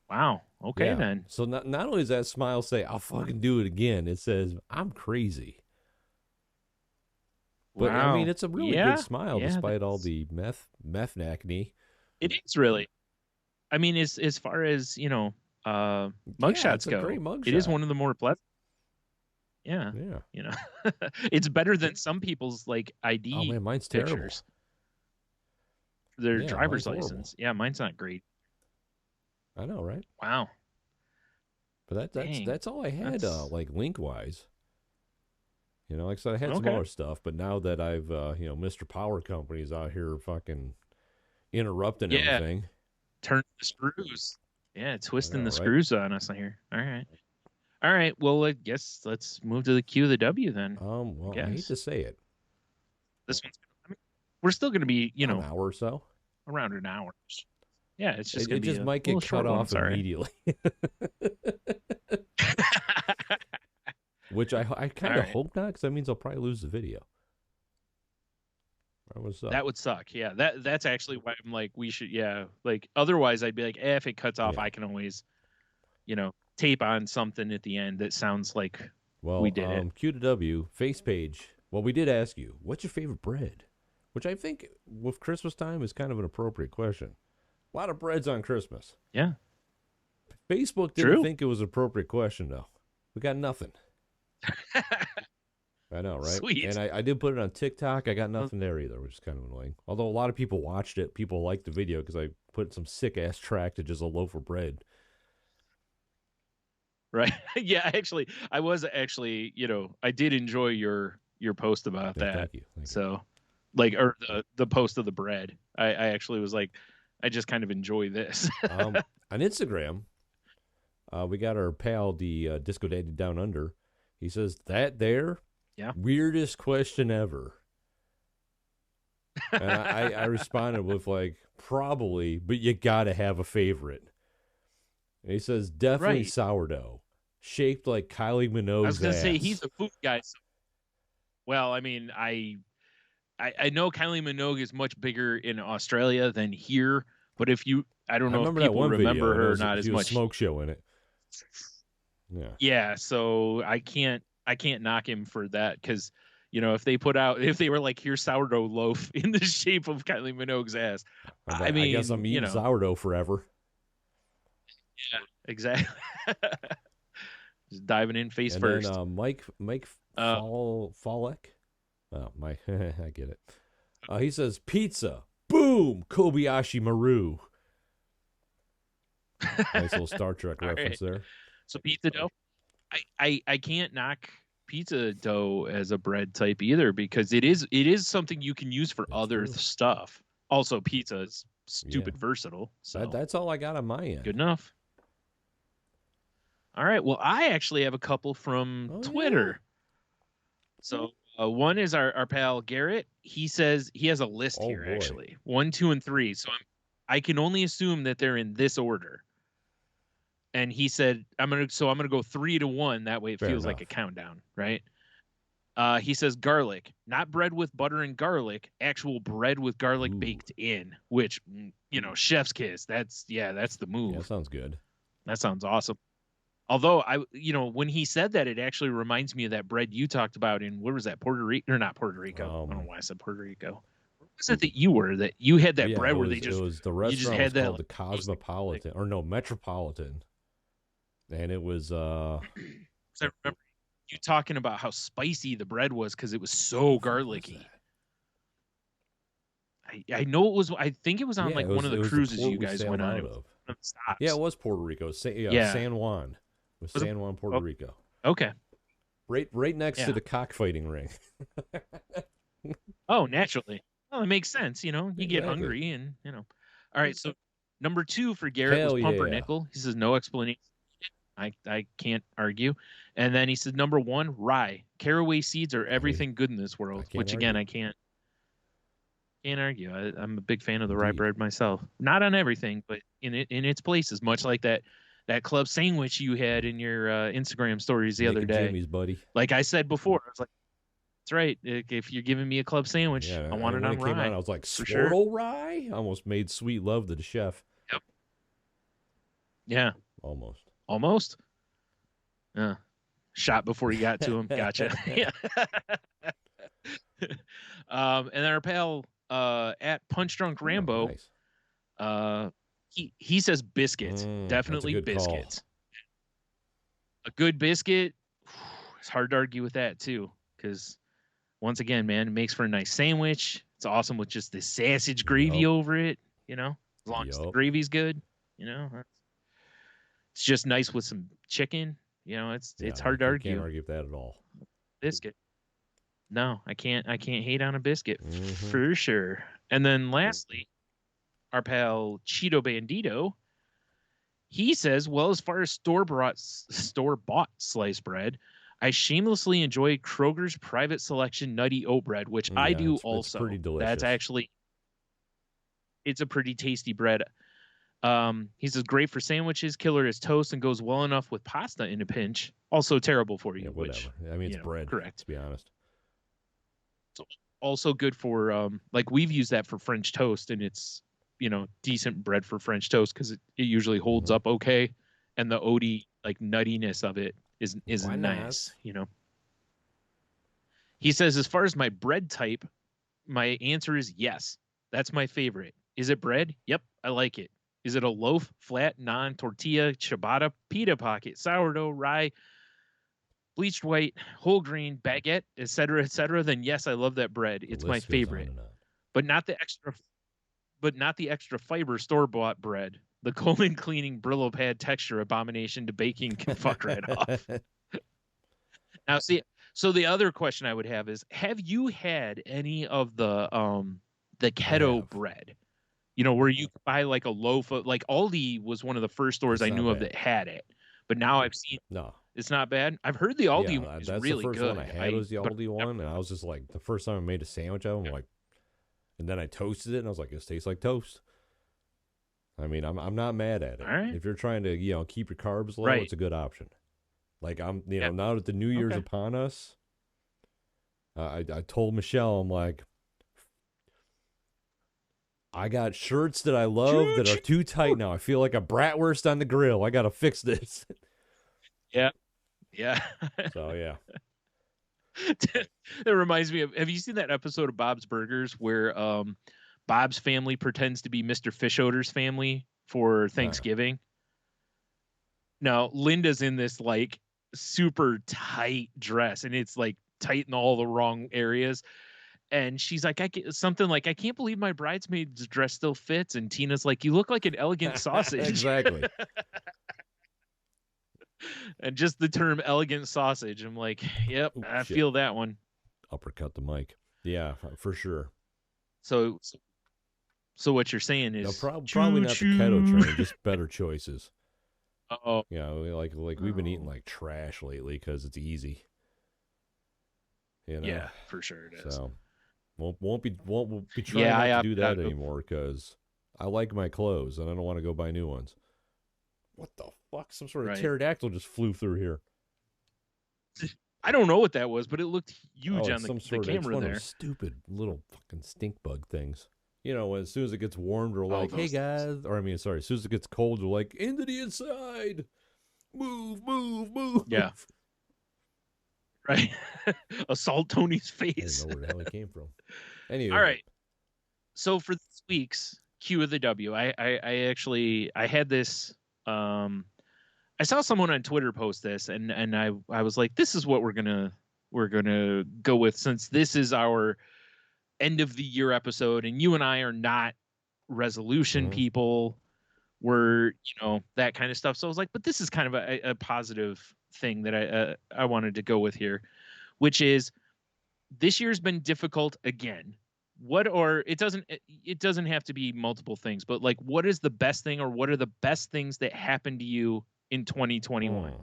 Wow. Okay, then. So not only does that smile say, I'll fucking do it again, it says, I'm crazy. But, wow. I mean, it's a really good smile despite all the meth-nacne. It is really. I mean, as far as, you know, mugshots go, great mugshot. It is one of the more pleasant. Yeah. You know, it's better than some people's like ID oh, man, mine's pictures. Terrible. Their driver's license. Horrible. Yeah, mine's not great. I know, right? Wow. But that's all I had, like link-wise. You know, like I said, I had some other stuff, but now that I've, you know, Mr. Power Company's out here fucking interrupting everything. Turn the screws. Yeah, twisting the screws on us here. All right. Well, I guess let's move to the Q of the W then. Well, I hate to say it. This one's. I mean, we're still going to be, you know, an hour or so. Around an hour. Yeah, it's just it just might get cut off immediately. Which I kind of hope not, because that means I'll probably lose the video. That would suck. Yeah, that's actually why I'm like, we should. Yeah, like otherwise I'd be like, if it cuts off, I can always, you know, tape on something at the end that sounds like we did it. QoftheW face page. Well, we did ask you, what's your favorite bread? Which I think with Christmas time is kind of an appropriate question. A lot of breads on Christmas. Yeah. Facebook didn't think it was an appropriate question, though. We got nothing. I know, right? Sweet. And I did put it on TikTok. I got nothing there either, which is kind of annoying. Although a lot of people watched it. People liked the video because I put some sick-ass track to just a loaf of bread. Right. Yeah, actually, I was actually, you know, I did enjoy your post about that. Thank you. So, like, or the post of the bread. I actually was like, I just kind of enjoy this. On Instagram, we got our pal, the Disco Daddy Down Under. He says, that there, weirdest question ever. And I responded with, like, probably, but you got to have a favorite. And he says, definitely sourdough, shaped like Kylie Minogue's I was going to ass. say, he's a food guy. So, well, I mean, I know Kylie Minogue is much bigger in Australia than here, but if you, I don't know if people remember her or not as much. Smoke show in it. Yeah. So I can't knock him for that because, you know, if they were like, here's sourdough loaf in the shape of Kylie Minogue's ass, I mean, I guess I'm eating sourdough forever. Yeah, exactly. Just diving in face and first. Then, Mike Fallek. Oh, Mike, I get it. He says pizza. Boom, Kobayashi Maru. Nice little Star Trek reference there. So pizza dough. I can't knock pizza dough as a bread type either because it is something you can use for other stuff. Also, pizza is stupid versatile. So that's all I got on my end. Good enough. All right. Well, I actually have a couple from Twitter. So one is our pal Garrett. He says he has a list here, actually 1, 2, and 3. So I can only assume that they're in this order. And he said, I'm gonna go 3 to 1. That way it feels like a countdown, right? He says garlic, not bread with butter and garlic, actual bread with garlic baked in, which, you know, chef's kiss. That's the move. Yeah, that sounds good. That sounds awesome. Although when he said that, it actually reminds me of that bread you talked about in, where was that? Puerto Rico, or not Puerto Rico? I don't know why I said Puerto Rico. Where was it that you had that bread where it was the restaurant was called the Cosmopolitan, or no, Metropolitan, and it was. I remember you talking about how spicy the bread was because it was so garlicky. I know it was. I think it was on one of the cruises you guys went on. Yeah, it was Puerto Rico. San Juan. It was San Juan, Puerto Rico. Okay. Right next to the cockfighting ring. Oh, naturally. Well, it makes sense. You know, you get hungry and, you know. All right. So Number 2 for Garrett Hell was yeah. pumpernickel. He says no explanation. I can't argue. And then he said number 1, rye. Caraway seeds are everything good in this world, which again, I can't argue. I'm a big fan of the rye bread myself. Not on everything, but in its places, much like that club sandwich you had in your Instagram stories the other day. Jimmy's, buddy. Like I said before, I was like, that's right. If you're giving me a club sandwich, I want it on rye. Came out, I was like, swirl rye? I almost made sweet love to the chef. Yep. Yeah. Almost? Yeah. Shot before you got to him. Gotcha. Yeah. And then our pal at Punch Drunk Rambo, nice. He says biscuits. Definitely biscuits. Call. A good biscuit, it's hard to argue with that too, because once again, man, it makes for a nice sandwich. It's awesome with just the sausage gravy over it, you know, as long as the gravy's good, you know. It's just nice with some chicken, you know. It's hard to argue. Can't argue with that at all. Biscuit. No, I can't hate on a biscuit for sure. And then lastly, our pal Cheeto Bandito, he says, well, as far as store-bought sliced bread, I shamelessly enjoy Kroger's private selection nutty oat bread, which I do also. It's pretty delicious. That's actually, it's a pretty tasty bread. He says, great for sandwiches, killer as toast, and goes well enough with pasta in a pinch. Also terrible for you. Yeah, whatever. I mean, it's bread. Correct. To be honest. So also good for, like we've used that for French toast, and it's, you know, decent bread for French toast because it usually holds up okay. And the oaty, like nuttiness of it is nice, you know. He says, as far as my bread type, my answer is yes. That's my favorite. Is it bread? Yep, I like it. Is it a loaf, flat, non-tortilla, ciabatta, pita pocket, sourdough, rye, bleached white, whole grain, baguette, etc., then yes, I love that bread. It's my favorite. But not the extra fiber store-bought bread. The colon cleaning Brillo pad texture abomination to baking can fuck right off. Now, see, so the other question I would have is, have you had any of the keto bread? You know, where you buy like a loaf of, like Aldi was one of the first stores I knew of that had it. But now I've seen, it's not bad. I've heard the Aldi one is really good. That's the first one I had was the Aldi one, and I was just like, the first time I made a sandwich of them, like, and then I toasted it, and I was like, it tastes like toast. I mean, I'm not mad at it. All right. If you're trying to, you know, keep your carbs low, it's a good option. Like I'm, you know, now that the New Year's upon us, I told Michelle, I'm like, I got shirts that I love that are too tight now. I feel like a bratwurst on the grill. I got to fix this. Yeah. So, yeah. That reminds me of, have you seen that episode of Bob's Burgers where Bob's family pretends to be Mr. Fishoder's family for Thanksgiving? No, Linda's in this like super tight dress, and it's like tight in all the wrong areas. And she's like, I can't believe my bridesmaid's dress still fits. And Tina's like, you look like an elegant sausage. Exactly. And just the term elegant sausage. I'm like, yep, I feel that one. Uppercut the mic. Yeah, for sure. So what you're saying is probably not the keto train, just better choices. Oh, yeah, like we've been eating like trash lately because it's easy. You know? Yeah, for sure it is. So won't be trying not to do that anymore because I like my clothes and I don't want to go buy new ones. What the fuck? Some sort of pterodactyl just flew through here. I don't know what that was, but it looked huge on the camera there. Of stupid little fucking stink bug things. You know, as soon as it gets warmed, we're like, hey guys, or I mean, sorry, as soon as it gets cold, we're like, into the inside. Move. Yeah. Right. Assault Tony's face. I don't know where the hell it came from. Anyway. All right. So for this week's Q of the W, I had this, I saw someone on Twitter post this and I was like, this is what we're going to go with, since this is our end of the year episode and you and I are not resolution people. We're, you know, that kind of stuff. So I was like, but this is kind of a positive thing that I wanted to go with here, which is this year's been difficult again. it doesn't have to be multiple things, but like, what is the best thing, or what are the best things that happened to you in 2021?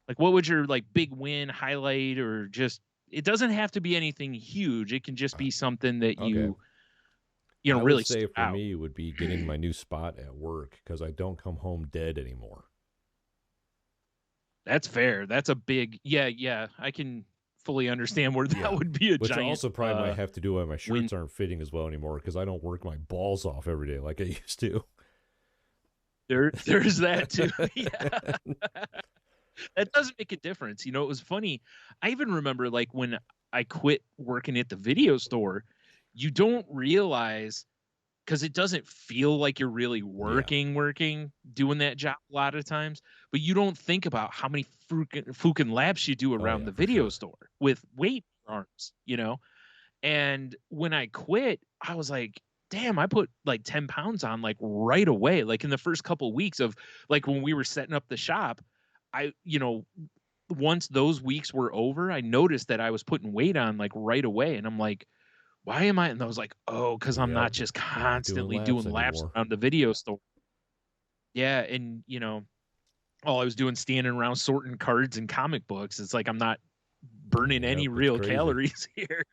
Like, what would your like big win highlight, or just, it doesn't have to be anything huge. It can just be something that you I really would say for out. me would be getting my new spot at work, because I don't come home dead anymore. That's fair. That's a big, yeah. I can fully understand where that would be a Which giant. Which also probably might have to do why my shirts aren't fitting as well anymore, because I don't work my balls off every day like I used to. There's that too. Yeah. That doesn't make a difference. You know, it was funny. I even remember like when I quit working at the video store, you don't realize, because it doesn't feel like you're really working, doing that job a lot of times, but you don't think about how many fucking laps you do around the video store with weight arms, you know? And when I quit, I was like, damn, I put like 10 pounds on like right away. Like in the first couple of weeks of like when we were setting up the shop, once those weeks were over, I noticed that I was putting weight on like right away. And I'm like, why am I? And I was like, oh, because I'm not just constantly doing laps around the video store. Yeah. And, all I was doing standing around sorting cards and comic books. It's like I'm not burning any real calories here.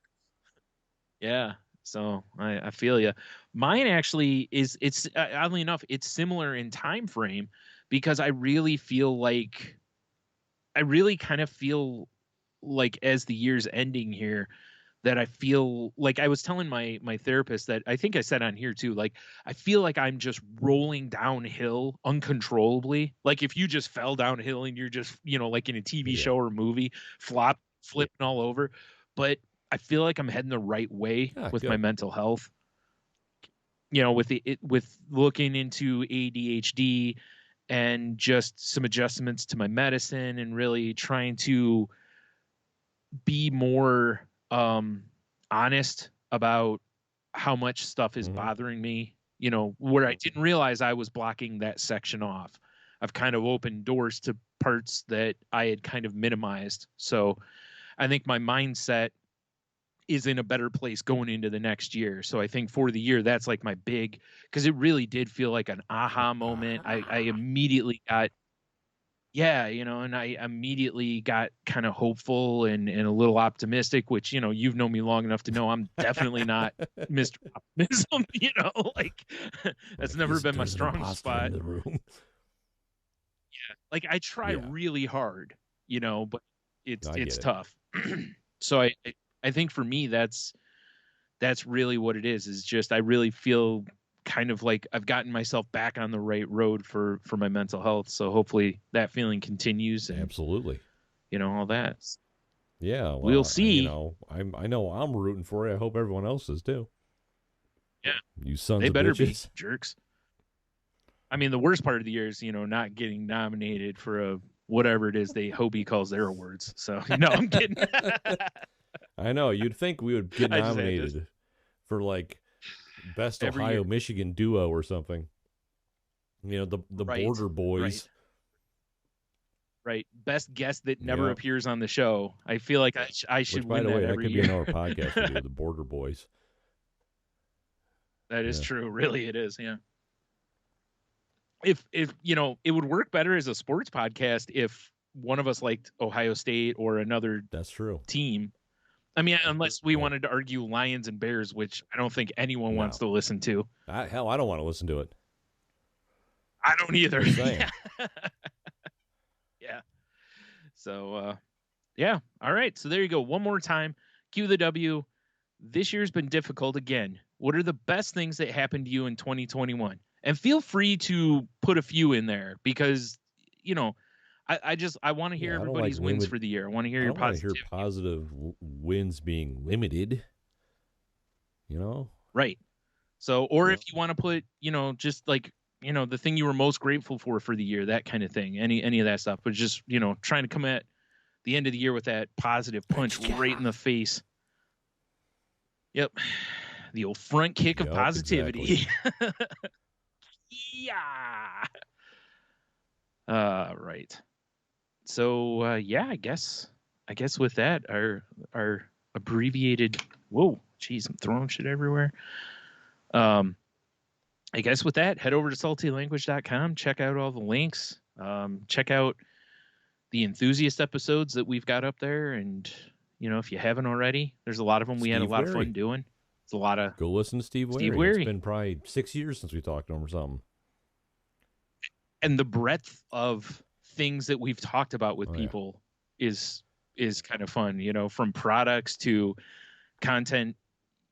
Yeah. So I feel you. Mine actually it's oddly enough, it's similar in time frame, because I really kind of feel like as the year's ending here, that I feel like, I was telling my therapist that I think I said on here too, like, I feel like I'm just rolling downhill uncontrollably. Like if you just fell downhill and you're just, like in a TV show or movie, flipping all over. But I feel like I'm heading the right way with my mental health. With looking into ADHD and just some adjustments to my medicine, and really trying to be more honest about how much stuff is bothering me, where I didn't realize I was blocking that section off. I've kind of opened doors to parts that I had kind of minimized. So I think my mindset is in a better place going into the next year. So I think for the year, that's like my big, because it really did feel like an aha moment. I immediately got, and I immediately got kind of hopeful and a little optimistic, which, you've known me long enough to know I'm definitely not Mr. Optimism, like that's never been my strong spot. In the room. Yeah. Like I try really hard, but it's tough. So I think for me, that's really what it is just, I really feel kind of like I've gotten myself back on the right road for my mental health. So hopefully that feeling continues. And, absolutely. All that. Yeah. Well, we'll see. I know I'm rooting for you. I hope everyone else is too. Yeah. You sons they of better bitches. Be jerks. I mean, the worst part of the year is, not getting nominated for a whatever it is Hobie calls their awards. So, I'm kidding. I know. You'd think we would get nominated for like best Ohio-Michigan duo or something. The Border Boys. Right. Best guest that never appears on the show. I feel like I should win that every year. That could be in our podcast video, the Border Boys. That is true. Really, it is. Yeah. If it would work better as a sports podcast if one of us liked Ohio State or another team. I mean, unless we wanted to argue Lions and Bears, which I don't think anyone wants to listen to. Hell, I don't want to listen to it. I don't either. Yeah. So, all right. So there you go. One more time. QoftheW. This year's been difficult again. What are the best things that happened to you in 2021? And feel free to put a few in there, because, I want to hear everybody's wins for the year. I want to hear your positive. Hear positive wins being limited. Right. So, or if you want to put, just like, the thing you were most grateful for the year, that kind of thing, any of that stuff, but just, trying to come at the end of the year with that positive punch right in the face. Yep. The old front kick of positivity. Exactly. Yeah. Right. So I guess with that, our abbreviated. Whoa, geez, I'm throwing shit everywhere. I guess with that, head over to saltylanguage.com. Check out all the links. Check out the enthusiast episodes that we've got up there. And, if you haven't already, there's a lot of them we had a lot of fun doing. It's a lot of... Go listen to Steve Weary. It's been probably 6 years since we talked to him or something. And the breadth of things that we've talked about with people is kind of fun, from products to content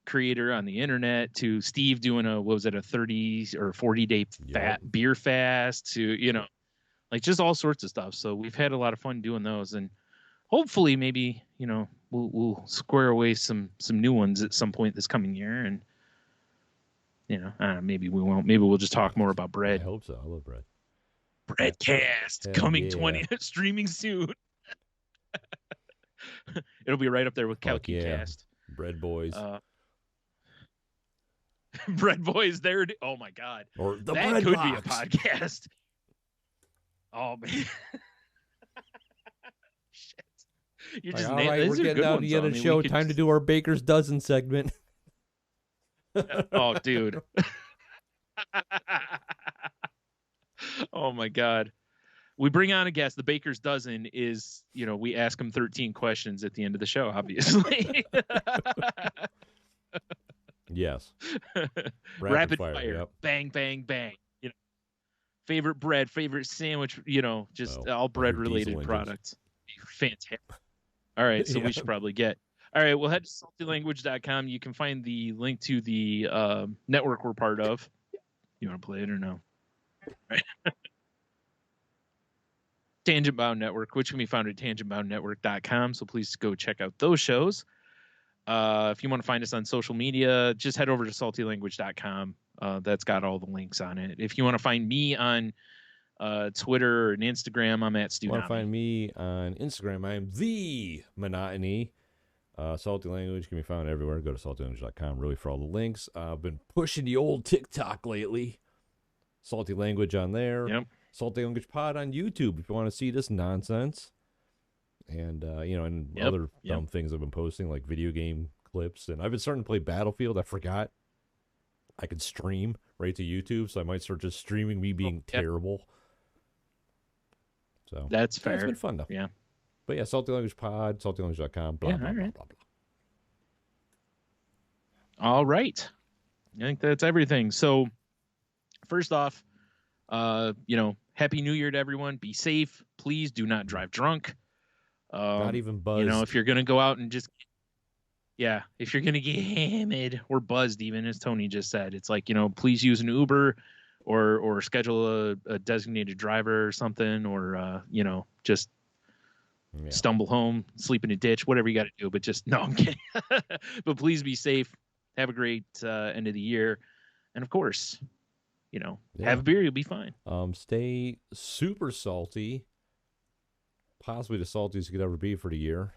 creator on the internet to Steve doing a 30 or 40 day beer fast to, just all sorts of stuff. So we've had a lot of fun doing those, and hopefully maybe, we'll square away some new ones at some point this coming year. And, maybe we won't, maybe we'll just talk more about bread. I hope so. I love bread. Breadcast coming 20 streaming soon. It'll be right up there with CalcuCast. Bread Boys. Bread Boys there. Oh my God. Or the that Bread could Box. be a podcast. Oh man. Shit. You're just all right, we're getting out to the end of the show. Time to do our Baker's Dozen segment. Oh, dude. Oh my God. We bring on a guest. The Baker's Dozen is, we ask him 13 questions at the end of the show, obviously. Yes. Rapid fire. Yep. Bang, bang, bang. Favorite bread, favorite sandwich, all bread related products. Fantastic. All right. So we should probably get. All right. We'll head to saltylanguage.com. You can find the link to the network we're part of. You want to play it or no? Right. Tangent Bound Network, which can be found at tangentboundnetwork.com. So please go check out those shows. If you want to find us on social media, just head over to saltylanguage.com. That's got all the links on it. If you want to find me on Twitter and Instagram, I'm at Stu. If you want to find me on Instagram, I am the Monotony. Salty Language can be found everywhere. Go to saltylanguage.com really for all the links. I've been pushing the old TikTok lately. Salty Language on there. Yep. Salty Language Pod on YouTube if you want to see this nonsense. And, other dumb things I've been posting, like video game clips. And I've been starting to play Battlefield. I forgot I could stream right to YouTube, so I might start just streaming me being terrible. So that's fair. It's been fun, though. Yeah. But, Salty Language Pod, saltylanguage.com, blah, blah, blah, blah, blah. All right. I think that's everything. So, first off, Happy New Year to everyone. Be safe. Please do not drive drunk. Not even buzzed. If you're going to go out and just, if you're going to get hammered or buzzed, even as Tony just said, it's like, please use an Uber or schedule a designated driver or something, or, just stumble home, sleep in a ditch, whatever you got to do. But no, I'm kidding. But please be safe. Have a great end of the year. And of course, have a beer, you'll be fine. Stay super salty. Possibly the saltiest you could ever be for the year.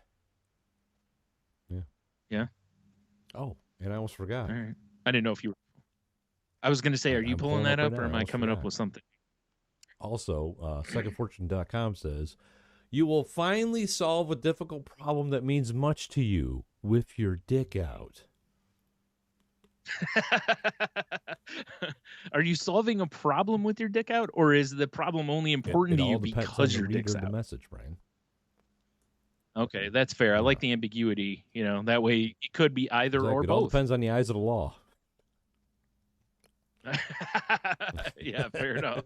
Yeah. Yeah. Oh, and I almost forgot. All right. I didn't know if you were. I was going to say, are you pulling that up, or am I coming up with something? Also, secondfortune.com says, you will finally solve a difficult problem that means much to you with your dick out. Are you solving a problem with your dick out, or is the problem only important to you because your dick's out? The message, Brian. Okay, that's fair. I like the ambiguity. That way it could be either or both. It all depends on the eyes of the law. Yeah, fair enough.